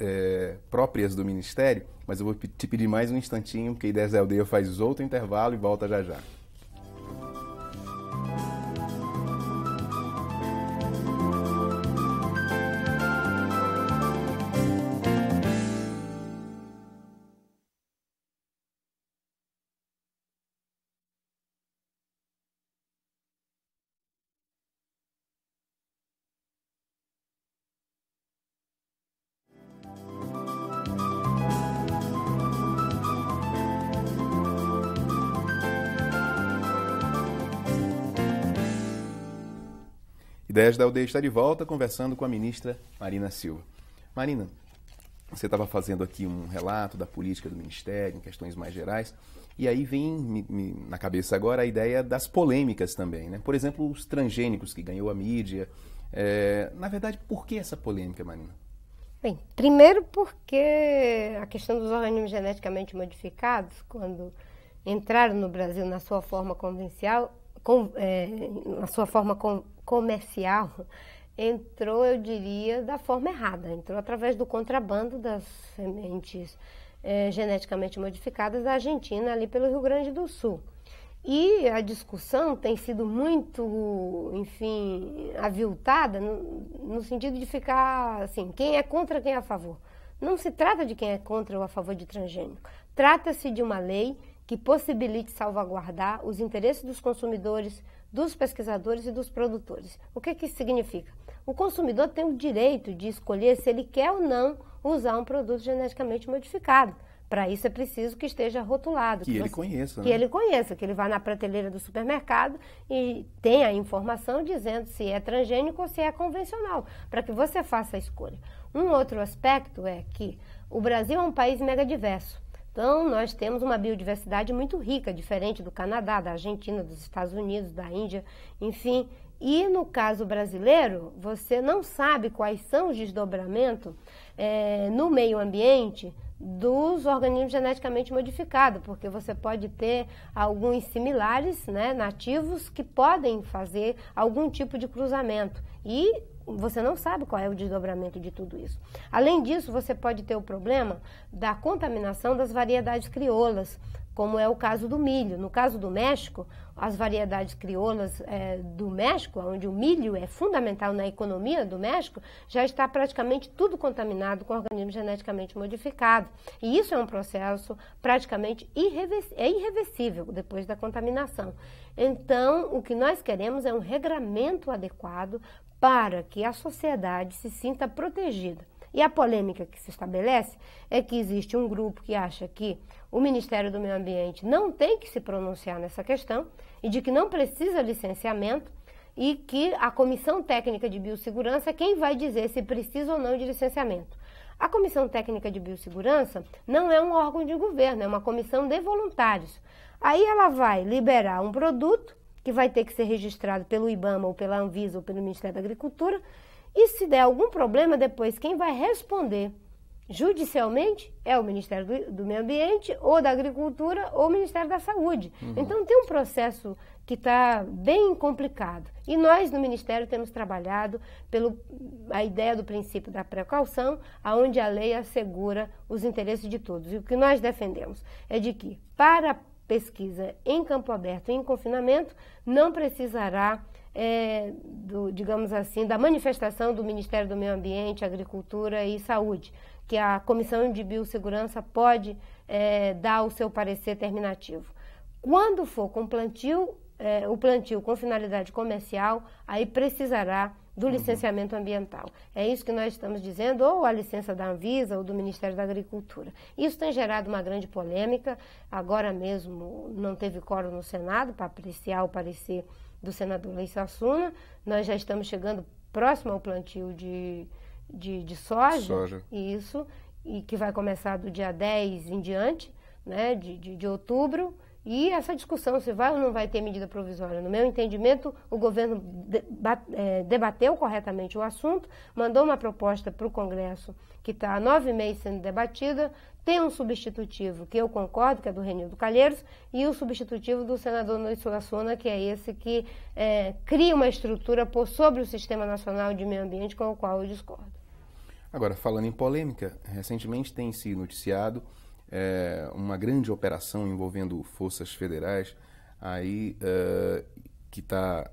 A: próprias do Ministério, mas eu vou te pedir mais um instantinho, porque Ideias da Aldeia faz outro intervalo e volta já já. Ideias da Aldeia está de volta, conversando com a ministra Marina Silva. Marina, você estava fazendo aqui um relato da política do Ministério, em questões mais gerais, e aí vem na cabeça agora a ideia das polêmicas também, né? Por exemplo, os transgênicos que ganhou a mídia. Na verdade, por que essa polêmica, Marina?
B: Bem, primeiro porque a questão dos organismos geneticamente modificados, quando entraram no Brasil na sua forma comercial, entrou, eu diria, da forma errada. Entrou através do contrabando das sementes geneticamente modificadas da Argentina, ali pelo Rio Grande do Sul. E a discussão tem sido muito, enfim, aviltada no sentido de ficar assim, quem é contra, quem é a favor. Não se trata de quem é contra ou a favor de transgênico. Trata-se de uma lei que possibilite salvaguardar os interesses dos consumidores, dos pesquisadores e dos produtores. O que isso significa? O consumidor tem o direito de escolher se ele quer ou não usar um produto geneticamente modificado. Para isso é preciso que esteja rotulado.
A: Que ele conheça.
B: Que ele conheça, que ele vá na prateleira do supermercado e tenha a informação dizendo se é transgênico ou se é convencional, para que você faça a escolha. Um outro aspecto é que o Brasil é um país megadiverso. Então, nós temos uma biodiversidade muito rica, diferente do Canadá, da Argentina, dos Estados Unidos, da Índia, enfim. E no caso brasileiro, você não sabe quais são os desdobramentos no meio ambiente dos organismos geneticamente modificados, porque você pode ter alguns similares, né, nativos, que podem fazer algum tipo de cruzamento. E você não sabe qual é o desdobramento de tudo isso. Além disso, você pode ter o problema da contaminação das variedades crioulas, como é o caso do milho. No caso do México, as variedades crioulas do México, onde o milho é fundamental na economia do México, já está praticamente tudo contaminado com organismo geneticamente modificado. E isso é um processo praticamente irreversível depois da contaminação. Então, o que nós queremos é um regramento adequado para que a sociedade se sinta protegida. E a polêmica que se estabelece é que existe um grupo que acha que o Ministério do Meio Ambiente não tem que se pronunciar nessa questão e de que não precisa licenciamento e que a Comissão Técnica de Biossegurança é quem vai dizer se precisa ou não de licenciamento. A Comissão Técnica de Biossegurança não é um órgão de governo, é uma comissão de voluntários. Aí ela vai liberar um produto que vai ter que ser registrado pelo IBAMA ou pela Anvisa ou pelo Ministério da Agricultura. E se der algum problema depois, quem vai responder judicialmente é o Ministério do Meio Ambiente, ou da Agricultura, ou o Ministério da Saúde. Então tem um processo que está bem complicado. E nós, no Ministério, temos trabalhado a ideia do princípio da precaução, onde a lei assegura os interesses de todos. E o que nós defendemos é de que, para pesquisa em campo aberto e em confinamento, não precisará digamos assim, da manifestação do Ministério do Meio Ambiente, Agricultura e Saúde, que a Comissão de Biossegurança pode dar o seu parecer terminativo. Quando for com plantio, o plantio com finalidade comercial, aí precisará do licenciamento ambiental. É isso que nós estamos dizendo, ou a licença da Anvisa ou do Ministério da Agricultura. Isso tem gerado uma grande polêmica. Agora mesmo não teve quórum no Senado para apreciar o parecer do senador Leite Assuna. Nós já estamos chegando próximo ao plantio de soja. Isso, e que vai começar do dia 10 em diante, né, de outubro. E essa discussão se vai ou não vai ter medida provisória. No meu entendimento, o governo debateu corretamente o assunto, mandou uma proposta para o Congresso que está há 9 meses sendo debatida, tem um substitutivo que eu concordo, que é do Renildo Calheiros, e o substitutivo do senador Leite Assuna, que é esse que cria uma estrutura por sobre o Sistema Nacional de Meio Ambiente, com o qual eu discordo.
A: Agora, falando em polêmica, recentemente tem se noticiado uma grande operação envolvendo forças federais aí que está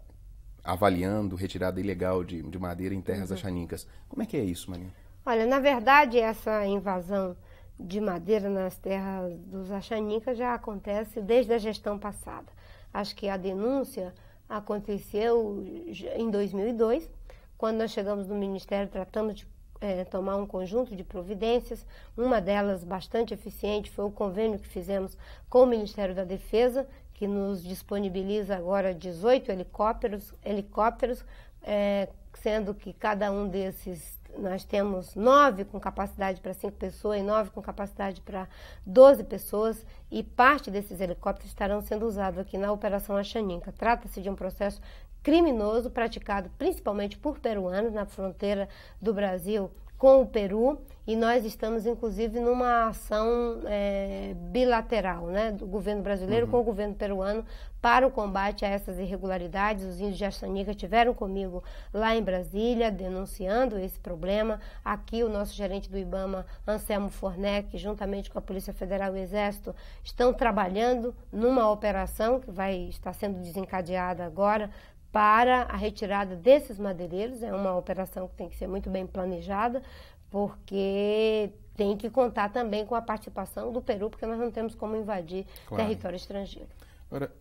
A: avaliando retirada ilegal de madeira em terras achanicas. Como é que é isso, Marinha?
B: Olha, na verdade, essa invasão de madeira nas terras dos achanicas já acontece desde a gestão passada. Acho que a denúncia aconteceu em 2002, quando nós chegamos no Ministério, tratamos de tomar um conjunto de providências. Uma delas, bastante eficiente, foi o convênio que fizemos com o Ministério da Defesa, que nos disponibiliza agora 18 helicópteros, sendo que cada um desses nós temos 9 com capacidade para 5 pessoas e 9 com capacidade para 12 pessoas, e parte desses helicópteros estarão sendo usados aqui na Operação Achaninca. Trata-se de um processo criminoso praticado principalmente por peruanos na fronteira do Brasil com o Peru, e nós estamos, inclusive, numa ação bilateral, né, do governo brasileiro com o governo peruano para o combate a essas irregularidades. Os índios de Axanica estiveram comigo lá em Brasília, denunciando esse problema. Aqui, o nosso gerente do IBAMA, Anselmo Fornec, juntamente com a Polícia Federal e o Exército, estão trabalhando numa operação que vai estar sendo desencadeada agora para a retirada desses madeireiros. É uma operação que tem que ser muito bem planejada, porque tem que contar também com a participação do Peru, porque nós não temos como invadir território estrangeiro.
A: Agora,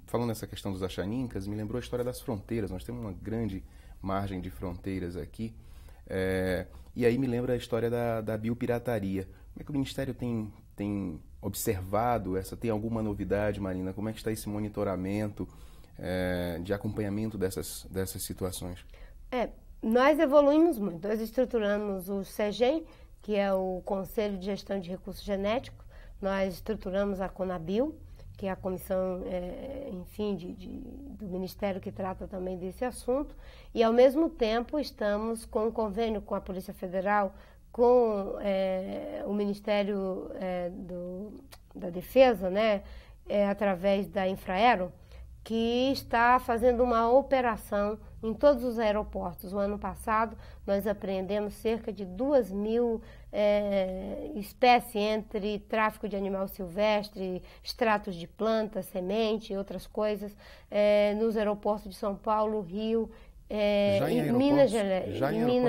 A: falando nessa questão dos Axanincas, me lembrou a história das fronteiras. Nós temos uma grande margem de fronteiras aqui, e aí me lembra a história da biopirataria. Como é que o Ministério tem observado tem alguma novidade, Marina? Como é que está esse monitoramento de acompanhamento dessas situações?
B: Nós evoluímos muito. Nós estruturamos o CEGEM, que é o Conselho de Gestão de Recursos Genéticos. Nós estruturamos a CONABIL, que é a comissão, do Ministério que trata também desse assunto. E, ao mesmo tempo, estamos com um convênio com a Polícia Federal, com o Ministério da Defesa, né, através da Infraero, que está fazendo uma operação em todos os aeroportos. O ano passado, nós apreendemos cerca de 2.000 espécies entre tráfico de animal silvestre, extratos de plantas, semente e outras coisas, nos aeroportos de São Paulo, Rio, em Minas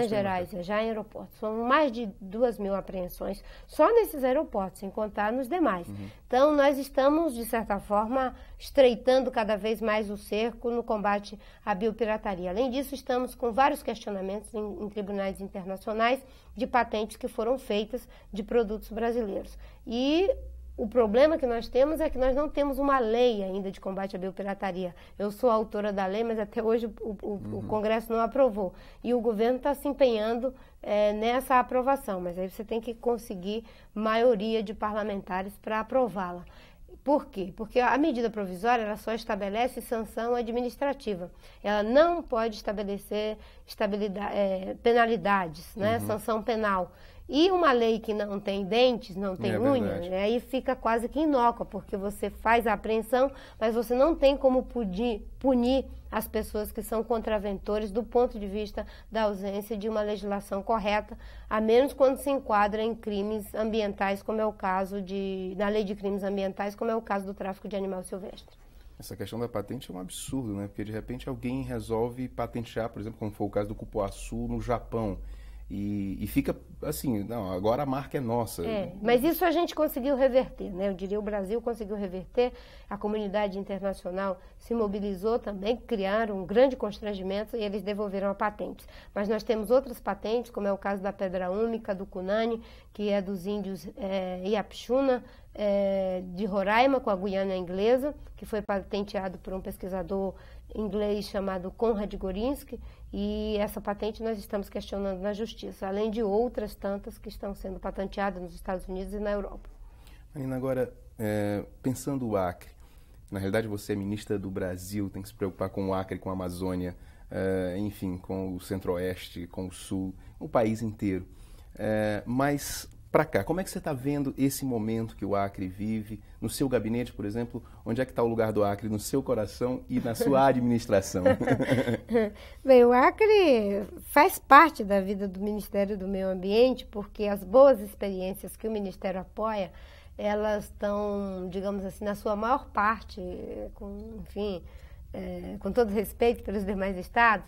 B: Gerais, já em aeroportos. São mais de 2.000 apreensões só nesses aeroportos, sem contar nos demais. Então, nós estamos, de certa forma, estreitando cada vez mais o cerco no combate à biopirataria. Além disso, estamos com vários questionamentos em tribunais internacionais de patentes que foram feitas de produtos brasileiros. E o problema que nós temos é que nós não temos uma lei ainda de combate à biopirataria. Eu sou a autora da lei, mas até hoje o Congresso não aprovou. E o governo está se empenhando nessa aprovação, mas aí você tem que conseguir maioria de parlamentares para aprová-la. Por quê? Porque a medida provisória ela só estabelece sanção administrativa. Ela não pode estabelecer penalidades, né? Sanção penal. E uma lei que não tem dentes, não tem unha, aí fica quase que inócua, porque você faz a apreensão, mas você não tem como punir as pessoas que são contraventores do ponto de vista da ausência de uma legislação correta, a menos quando se enquadra em crimes ambientais, como é o caso na lei de crimes ambientais, como é o caso do tráfico de animal silvestre.
A: Essa questão da patente é um absurdo, né? Porque de repente alguém resolve patentear, por exemplo, como foi o caso do cupuaçu no Japão. E fica assim, não, agora a marca é nossa.
B: Mas isso a gente conseguiu reverter, né? Eu diria, o Brasil conseguiu reverter, a comunidade internacional se mobilizou também, criaram um grande constrangimento e eles devolveram a patente. Mas nós temos outras patentes, como é o caso da pedra úmica, do Cunani, que é dos índios Iapixuna, de Roraima, com a Guiana Inglesa, que foi patenteado por um pesquisador inglês chamado Konrad Gorinsky, e essa patente nós estamos questionando na Justiça, além de outras tantas que estão sendo patenteadas nos Estados Unidos e na Europa.
A: Marina, agora, pensando o Acre, na realidade você é ministra do Brasil, tem que se preocupar com o Acre, com a Amazônia, enfim, com o Centro-Oeste, com o Sul, o país inteiro. Mas para cá, como é que você está vendo esse momento que o Acre vive? No seu gabinete, por exemplo, onde é que está o lugar do Acre no seu coração e na sua administração?
B: Bem, o Acre faz parte da vida do Ministério do Meio Ambiente, porque as boas experiências que o Ministério apoia, elas estão, digamos assim, na sua maior parte, com todo respeito pelos demais estados,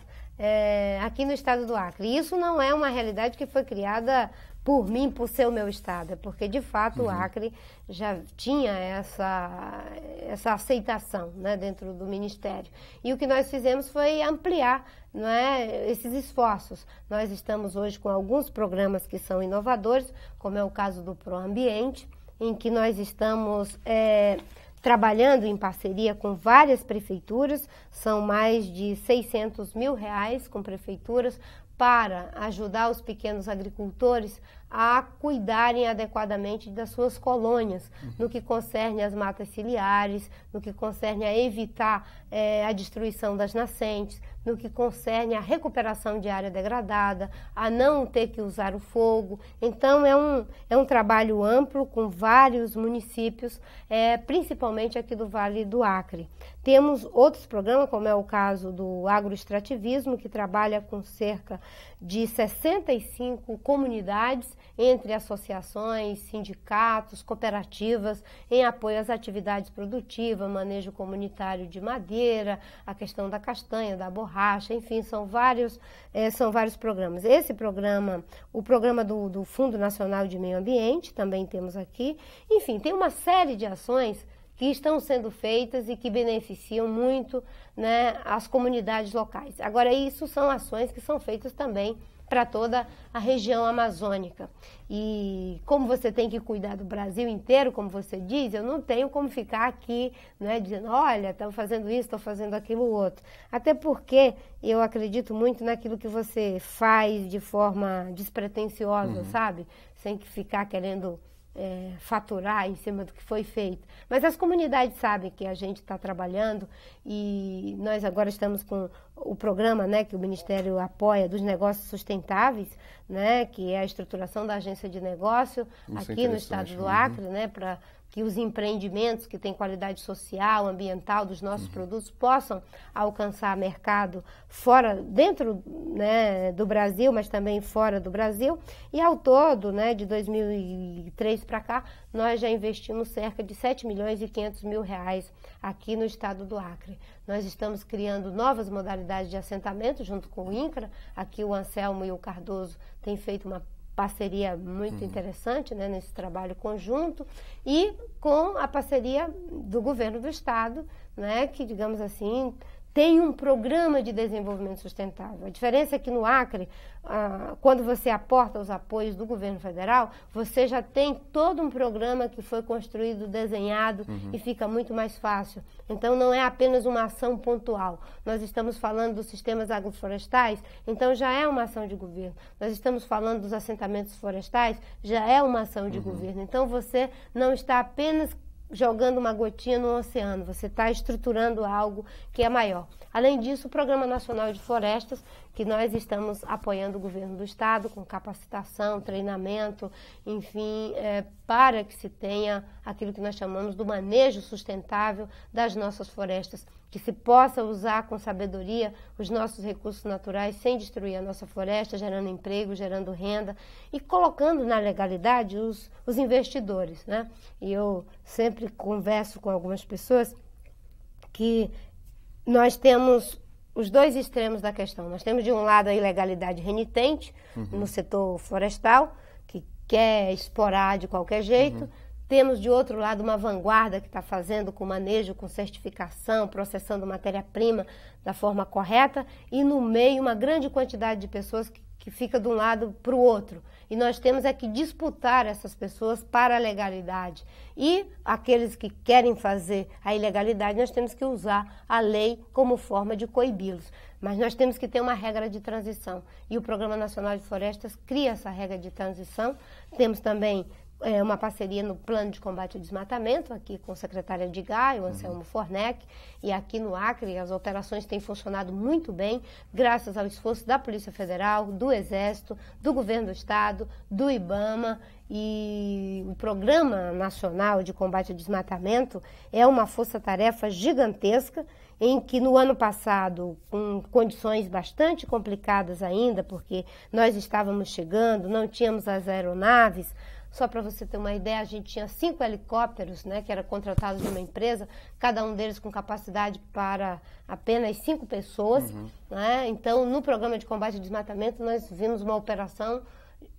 B: aqui no estado do Acre. E isso não é uma realidade que foi criada por mim, por ser o meu estado, é porque, de fato, o Acre já tinha essa aceitação, né, dentro do Ministério. E o que nós fizemos foi ampliar, não é, esses esforços. Nós estamos hoje com alguns programas que são inovadores, como é o caso do Proambiente, em que nós estamos trabalhando em parceria com várias prefeituras, são mais de R$600 mil com prefeituras, para ajudar os pequenos agricultores a cuidarem adequadamente das suas colônias, no que concerne às matas ciliares, no que concerne a evitar a destruição das nascentes, no que concerne à recuperação de área degradada, a não ter que usar o fogo. Então, é um trabalho amplo com vários municípios, principalmente aqui do Vale do Acre. Temos outros programas, como é o caso do agroextrativismo, que trabalha com cerca de 65 comunidades, entre associações, sindicatos, cooperativas, em apoio às atividades produtivas, manejo comunitário de madeira, a questão da castanha, da borracha, enfim, são vários programas. Esse programa, o programa do Fundo Nacional de Meio Ambiente, também temos aqui. Enfim, tem uma série de ações que estão sendo feitas e que beneficiam muito, né, as comunidades locais. Agora, isso são ações que são feitas também para toda a região amazônica. E como você tem que cuidar do Brasil inteiro, como você diz, eu não tenho como ficar aqui, né, dizendo, olha, estão fazendo isso, estão fazendo aquilo outro. Até porque eu acredito muito naquilo que você faz de forma despretensiosa, sabe? Sem que ficar querendo faturar em cima do que foi feito. Mas as comunidades sabem que a gente está trabalhando e nós agora estamos com o programa, né, que o Ministério apoia dos negócios sustentáveis, né, que é a estruturação da agência de negócio aqui no estado do Acre, né, para que os empreendimentos que têm qualidade social, ambiental dos nossos produtos possam alcançar mercado dentro, né, do Brasil, mas também fora do Brasil. E ao todo, né, de 2003 para cá, nós já investimos cerca de 7 milhões e 500 mil reais aqui no estado do Acre. Nós estamos criando novas modalidades de assentamento junto com o INCRA. Aqui o Anselmo e o Cardoso têm feito uma parceria muito interessante, né, nesse trabalho conjunto, e com a parceria do governo do estado, né, que, digamos assim, tem um programa de desenvolvimento sustentável. A diferença é que no Acre, quando você aporta os apoios do governo federal, você já tem todo um programa que foi construído, desenhado, e fica muito mais fácil. Então, não é apenas uma ação pontual. Nós estamos falando dos sistemas agroflorestais, então já é uma ação de governo. Nós estamos falando dos assentamentos florestais, já é uma ação de governo. Então, você não está apenas jogando uma gotinha no oceano, você está estruturando algo que é maior. Além disso, o Programa Nacional de Florestas, que nós estamos apoiando o governo do estado com capacitação, treinamento, enfim, para que se tenha aquilo que nós chamamos do manejo sustentável das nossas florestas, que se possa usar com sabedoria os nossos recursos naturais sem destruir a nossa floresta, gerando emprego, gerando renda e colocando na legalidade os investidores, né? E eu sempre converso com algumas pessoas que nós temos os dois extremos da questão. Nós temos de um lado a ilegalidade renitente no setor florestal, que quer explorar de qualquer jeito. Temos, de outro lado, uma vanguarda que está fazendo com manejo, com certificação, processando matéria-prima da forma correta, e no meio uma grande quantidade de pessoas que fica de um lado para o outro. E nós temos que disputar essas pessoas para a legalidade. E aqueles que querem fazer a ilegalidade, nós temos que usar a lei como forma de coibi-los. Mas nós temos que ter uma regra de transição. E o Programa Nacional de Florestas cria essa regra de transição. Temos também uma parceria no Plano de Combate ao Desmatamento, aqui com o secretário Edgar, o Anselmo Fornec, e aqui no Acre as operações têm funcionado muito bem, graças ao esforço da Polícia Federal, do Exército, do Governo do Estado, do IBAMA, e o Programa Nacional de Combate ao Desmatamento é uma força-tarefa gigantesca, em que no ano passado, com condições bastante complicadas ainda, porque nós estávamos chegando, não tínhamos as aeronaves. Só para você ter uma ideia, a gente tinha 5 helicópteros, né, que eram contratados de uma empresa, cada um deles com capacidade para apenas 5 pessoas. Né? Então, no programa de combate ao desmatamento, nós vimos uma operação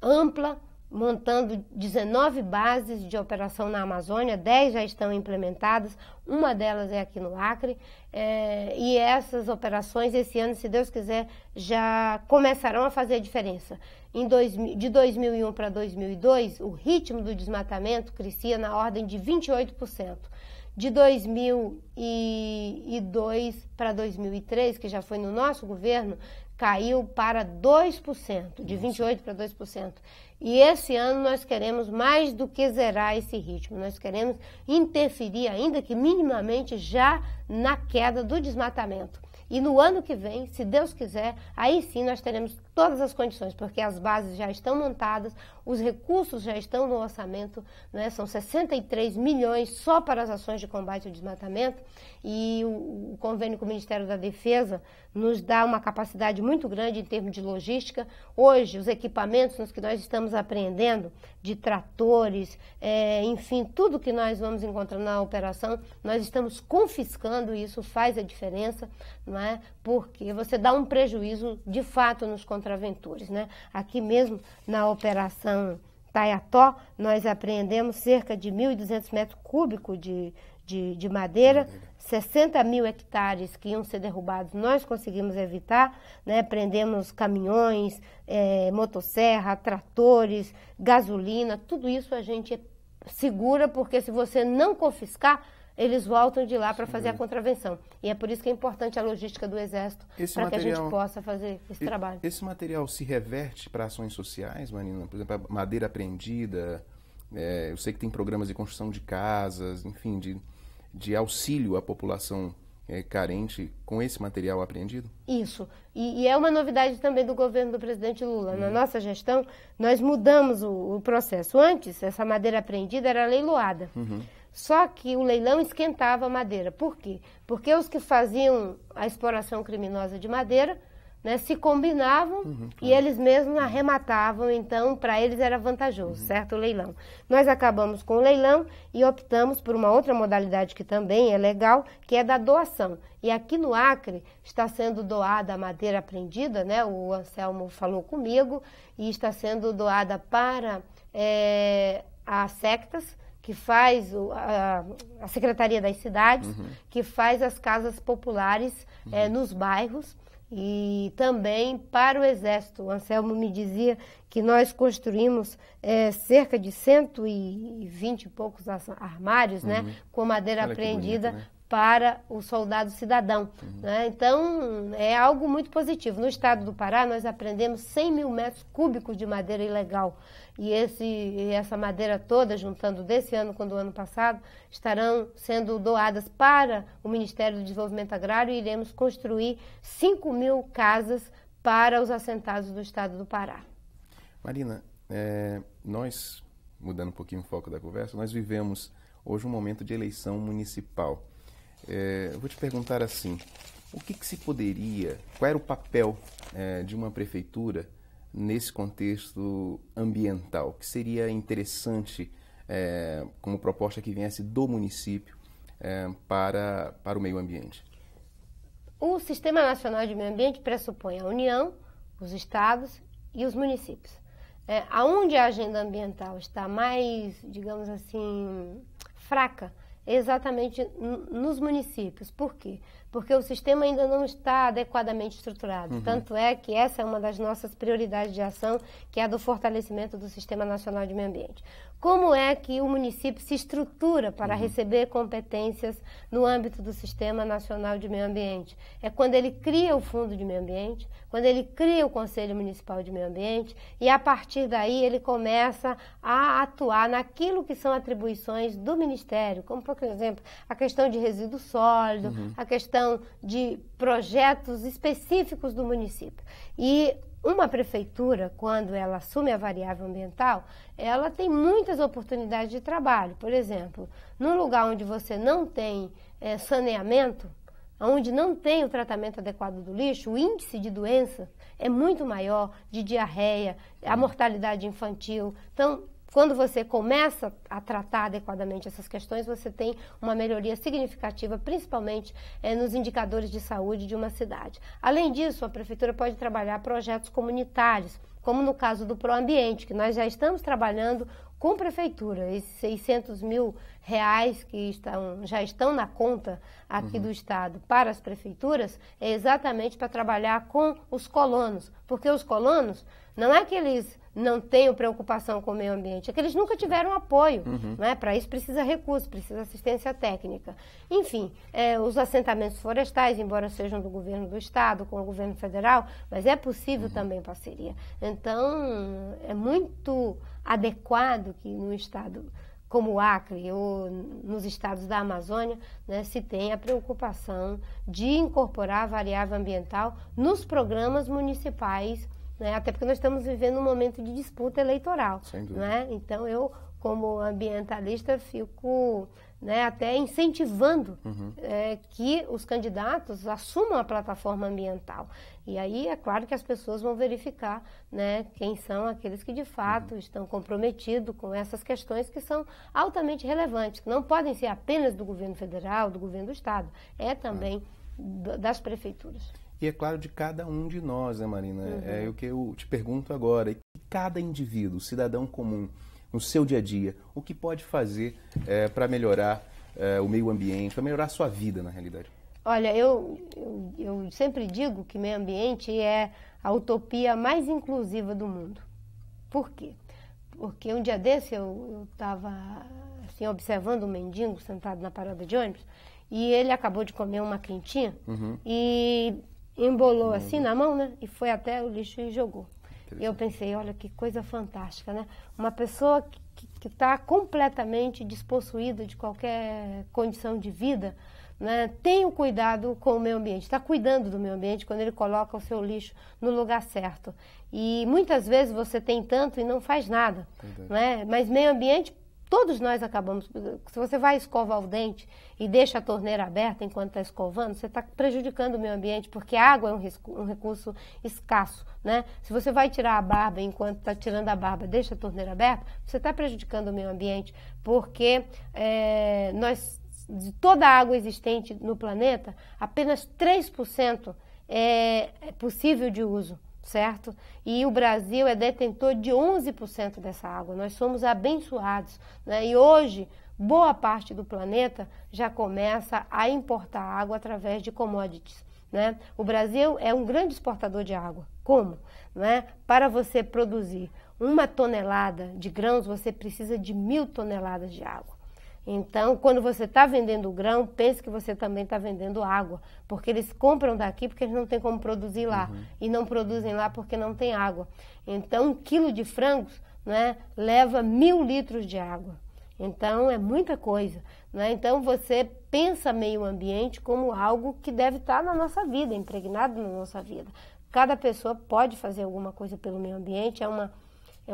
B: ampla, montando 19 bases de operação na Amazônia, 10 já estão implementadas, uma delas é aqui no Acre, e essas operações, esse ano, se Deus quiser, já começarão a fazer a diferença. De 2001 para 2002, o ritmo do desmatamento crescia na ordem de 28%. De 2002 para 2003, que já foi no nosso governo, caiu para 2%, de 28% para 2%. E esse ano nós queremos mais do que zerar esse ritmo. Nós queremos interferir, ainda que minimamente, já na queda do desmatamento. E no ano que vem, se Deus quiser, aí sim nós teremos todas as condições, porque as bases já estão montadas, os recursos já estão no orçamento, né? São 63 milhões só para as ações de combate ao desmatamento, e o convênio com o Ministério da Defesa nos dá uma capacidade muito grande em termos de logística. Hoje, os equipamentos nos que nós estamos apreendendo, de tratores, enfim, tudo que nós vamos encontrar na operação, nós estamos confiscando, e isso faz a diferença, não é? Porque você dá um prejuízo, de fato, nos contraventores, né? Aqui mesmo, na operação Taiató, nós apreendemos cerca de 1.200 metros cúbicos de madeira, 60 mil hectares que iam ser derrubados, nós conseguimos evitar, né? Prendemos caminhões, motosserra, tratores, gasolina, tudo isso a gente segura, porque se você não confiscar, eles voltam de lá para fazer a contravenção. E é por isso que é importante a logística do Exército, para que a gente possa fazer esse trabalho.
A: Esse material se reverte para ações sociais, Marina? Por exemplo, a madeira apreendida, eu sei que tem programas de construção de casas, enfim, de auxílio à população carente com esse material apreendido? Isso.
B: E é uma novidade também do governo do presidente Lula. Na nossa gestão, nós mudamos o processo. Antes, essa madeira apreendida era leiloada. Só que o leilão esquentava a madeira. Por quê? Porque os que faziam a exploração criminosa de madeira, né, se combinavam e eles mesmos arrematavam, então para eles era vantajoso, certo? O leilão. Nós acabamos com o leilão e optamos por uma outra modalidade que também é legal, que é da doação. E aqui no Acre está sendo doada a madeira apreendida, né? O Anselmo falou comigo, e está sendo doada para as sectas, que faz a Secretaria das Cidades, que faz as casas populares nos bairros, e também para o Exército. O Anselmo me dizia que nós construímos cerca de 120 e poucos armários, né, com madeira apreendida, bonito, né? Para o soldado cidadão. Né? Então, é algo muito positivo. No estado do Pará, nós apreendemos 100 mil metros cúbicos de madeira ilegal. E essa madeira toda, juntando desse ano com do ano passado, estarão sendo doadas para o Ministério do Desenvolvimento Agrário, e iremos construir 5 mil casas para os assentados do estado do Pará.
A: Marina, nós, mudando um pouquinho o foco da conversa, nós vivemos hoje um momento de eleição municipal. Eu vou te perguntar assim, qual era o papel de uma prefeitura nesse contexto ambiental, que seria interessante como proposta que viesse do município para o meio ambiente?
B: O Sistema Nacional de Meio Ambiente pressupõe a União, os estados e os municípios. Aonde a agenda ambiental está mais, digamos assim, fraca, exatamente nos municípios. Por quê? Porque o sistema ainda não está adequadamente estruturado. Tanto é que essa é uma das nossas prioridades de ação, que é a do fortalecimento do Sistema Nacional de Meio Ambiente. Como é que o município se estrutura para receber competências no âmbito do Sistema Nacional de Meio Ambiente? É quando ele cria o Fundo de Meio Ambiente, quando ele cria o Conselho Municipal de Meio Ambiente, e a partir daí ele começa a atuar naquilo que são atribuições do Ministério, como, por exemplo, a questão de resíduo sólido, a questão de projetos específicos do município. E uma prefeitura, quando ela assume a variável ambiental, ela tem muitas oportunidades de trabalho. Por exemplo, num lugar onde você não tem saneamento, onde não tem o tratamento adequado do lixo, o índice de doença é muito maior, de diarreia, a mortalidade infantil. Então, quando você começa a tratar adequadamente essas questões, você tem uma melhoria significativa, principalmente nos indicadores de saúde de uma cidade. Além disso, a prefeitura pode trabalhar projetos comunitários como no caso do Proambiente, que nós já estamos trabalhando com prefeitura. Esses 600 mil reais que já estão na conta aqui do Estado para as prefeituras é exatamente para trabalhar com os colonos, porque os colonos não é que eles não tenham preocupação com o meio ambiente, é que eles nunca tiveram apoio, né? Para isso precisa recurso, precisa assistência técnica. Enfim, os assentamentos florestais, embora sejam do governo do Estado, com o governo federal, mas é possível também parceria. Então, é muito adequado que no Estado como o Acre ou nos estados da Amazônia, né, se tenha a preocupação de incorporar a variável ambiental nos programas municipais, né, até porque nós estamos vivendo um momento de disputa eleitoral.
A: Sem dúvida.
B: Né? Então, eu, como ambientalista, fico, né, até incentivando que os candidatos assumam a plataforma ambiental. E aí, é claro que as pessoas vão verificar, né, quem são aqueles que, de fato, estão comprometidos com essas questões que são altamente relevantes, que não podem ser apenas do governo federal, do governo do Estado, é também das prefeituras.
A: E é claro de cada um de nós, né, Marina? É o que eu te pergunto agora. E cada indivíduo, cidadão comum, no seu dia a dia, o que pode fazer para melhorar o meio ambiente, para melhorar a sua vida, na realidade?
B: Olha, eu sempre digo que meio ambiente é a utopia mais inclusiva do mundo. Por quê? Porque um dia desse eu estava assim, observando um mendigo sentado na parada de ônibus e ele acabou de comer uma quentinha e embolou assim na mão, né? E foi até o lixo e jogou. E eu pensei, olha que coisa fantástica, né? Uma pessoa que está completamente despossuída de qualquer condição de vida, né? Tem o cuidado com o meio ambiente, está cuidando do meio ambiente quando ele coloca o seu lixo no lugar certo. E muitas vezes você tem tanto e não faz nada, né? Mas meio ambiente, todos nós acabamos. Se você vai escovar o dente e deixa a torneira aberta enquanto está escovando, você está prejudicando o meio ambiente, porque a água é um recurso escasso, né? Se você vai tirar a barba enquanto está tirando a barba, deixa a torneira aberta, você está prejudicando o meio ambiente, porque de toda a água existente no planeta, apenas 3% é possível de uso. Certo? E o Brasil é detentor de 11% dessa água. Nós somos abençoados, né? E hoje, boa parte do planeta já começa a importar água através de commodities, né? O Brasil é um grande exportador de água. Como? Né? Para você produzir 1 tonelada de grãos, você precisa de 1.000 toneladas de água. Então, quando você está vendendo o grão, pense que você também está vendendo água, porque eles compram daqui porque eles não têm como produzir lá, e não produzem lá porque não tem água. Então, 1 quilo de frangos, né, leva 1.000 litros de água. Então, é muita coisa, né? Então, você pensa meio ambiente como algo que deve estar na nossa vida, impregnado na nossa vida. Cada pessoa pode fazer alguma coisa pelo meio ambiente, é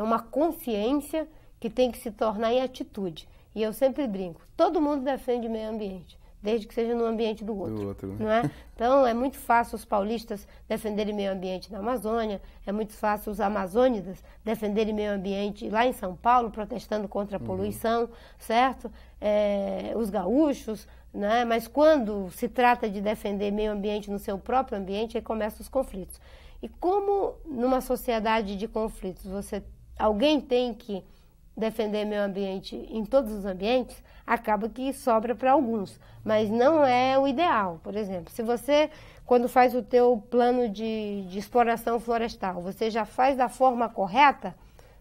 B: uma consciência que tem que se tornar em atitude. E eu sempre brinco, todo mundo defende meio ambiente, desde que seja no ambiente do outro,
A: né?
B: Não é? Então, é muito fácil os paulistas defenderem meio ambiente na Amazônia, é muito fácil os amazônidas defenderem meio ambiente lá em São Paulo, protestando contra a poluição, certo? Os gaúchos, né? Mas quando se trata de defender meio ambiente no seu próprio ambiente, aí começam os conflitos. E como numa sociedade de conflitos, alguém tem que defender meio ambiente em todos os ambientes, acaba que sobra para alguns, mas não é o ideal. Por exemplo, se você, quando faz o teu plano de exploração florestal, você já faz da forma correta,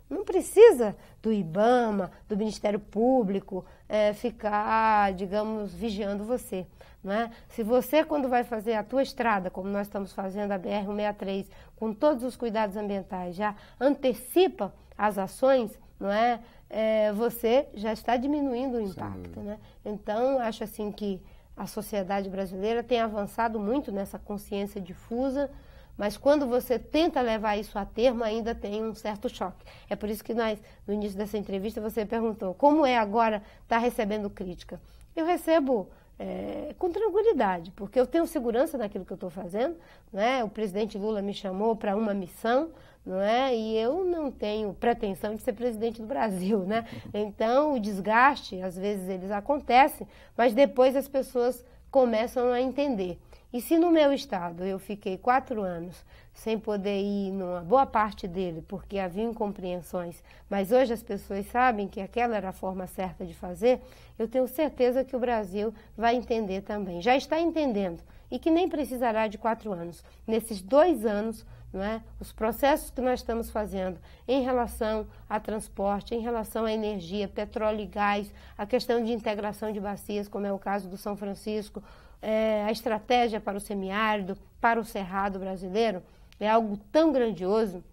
B: não precisa do IBAMA, do Ministério Público, ficar, digamos, vigiando você. Não é? Se você, quando vai fazer a tua estrada, como nós estamos fazendo a BR-163, com todos os cuidados ambientais, já antecipa as ações, não é? Você já está diminuindo o impacto, né? Então, acho assim que a sociedade brasileira tem avançado muito nessa consciência difusa, mas quando você tenta levar isso a termo, ainda tem um certo choque. É por isso que nós, no início dessa entrevista, você perguntou como é agora estar recebendo crítica. Eu recebo com tranquilidade, porque eu tenho segurança naquilo que eu estou fazendo, né? O presidente Lula me chamou para uma missão, não é? E eu não tenho pretensão de ser presidente do Brasil, né? Então, o desgaste, às vezes, eles acontecem, mas depois as pessoas começam a entender. E se no meu estado eu fiquei 4 anos sem poder ir numa boa parte dele, porque havia incompreensões, mas hoje as pessoas sabem que aquela era a forma certa de fazer, eu tenho certeza que o Brasil vai entender também. Já está entendendo, e que nem precisará de 4 anos. Nesses 2 anos, não é? Os processos que nós estamos fazendo em relação a transporte, em relação à energia, petróleo e gás, a questão de integração de bacias, como é o caso do São Francisco, a estratégia para o semiárido, para o cerrado brasileiro, é algo tão grandioso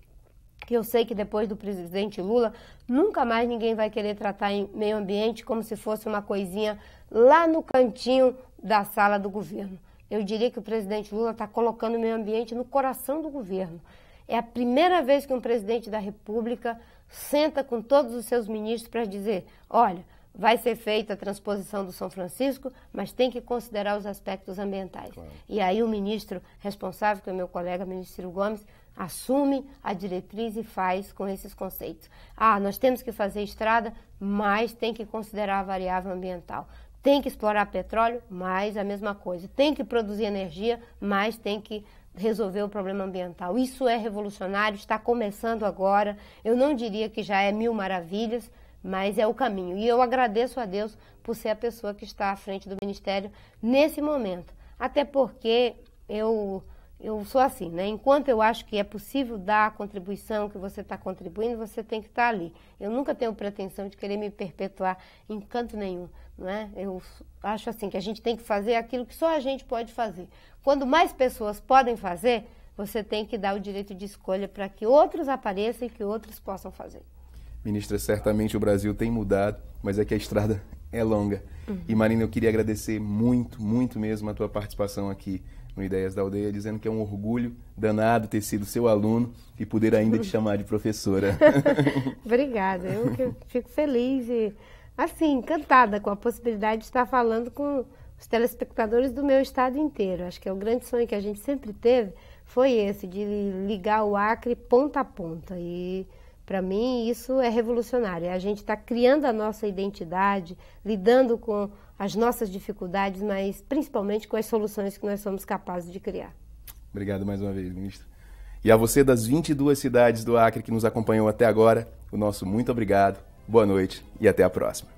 B: que eu sei que depois do presidente Lula, nunca mais ninguém vai querer tratar em meio ambiente como se fosse uma coisinha lá no cantinho da sala do governo. Eu diria que o presidente Lula está colocando o meio ambiente no coração do governo. É a primeira vez que um presidente da República senta com todos os seus ministros para dizer, olha, vai ser feita a transposição do São Francisco, mas tem que considerar os aspectos ambientais. Claro. E aí o ministro responsável, que é o meu colega, ministro Ciro Gomes, assume a diretriz e faz com esses conceitos. Nós temos que fazer estrada, mas tem que considerar a variável ambiental. Tem que explorar petróleo, mas a mesma coisa. Tem que produzir energia, mas tem que resolver o problema ambiental. Isso é revolucionário, está começando agora. Eu não diria que já é 1000 maravilhas, mas é o caminho. E eu agradeço a Deus por ser a pessoa que está à frente do Ministério nesse momento. Até porque eu sou assim, né? Enquanto eu acho que é possível dar a contribuição que você está contribuindo, você tem que estar ali. Eu nunca tenho pretensão de querer me perpetuar em canto nenhum, não é? Eu acho assim que a gente tem que fazer aquilo que só a gente pode fazer. Quando mais pessoas podem fazer, você tem que dar o direito de escolha para que outros apareçam e que outros possam fazer.
A: Ministra, certamente o Brasil tem mudado, mas é que a estrada é longa. E Marina, eu queria agradecer muito, muito mesmo a tua participação aqui no Ideias da Aldeia, dizendo que é um orgulho danado ter sido seu aluno e poder ainda te chamar de professora.
B: Obrigada, eu fico feliz e, assim, encantada com a possibilidade de estar falando com os telespectadores do meu estado inteiro. Acho que é o grande sonho que a gente sempre teve, foi esse, de ligar o Acre ponta a ponta. E para mim isso é revolucionário. A gente está criando a nossa identidade, lidando com as nossas dificuldades, mas principalmente com as soluções que nós somos capazes de criar.
A: Obrigado mais uma vez, ministra. E a você das 22 cidades do Acre que nos acompanhou até agora, o nosso muito obrigado, boa noite e até a próxima.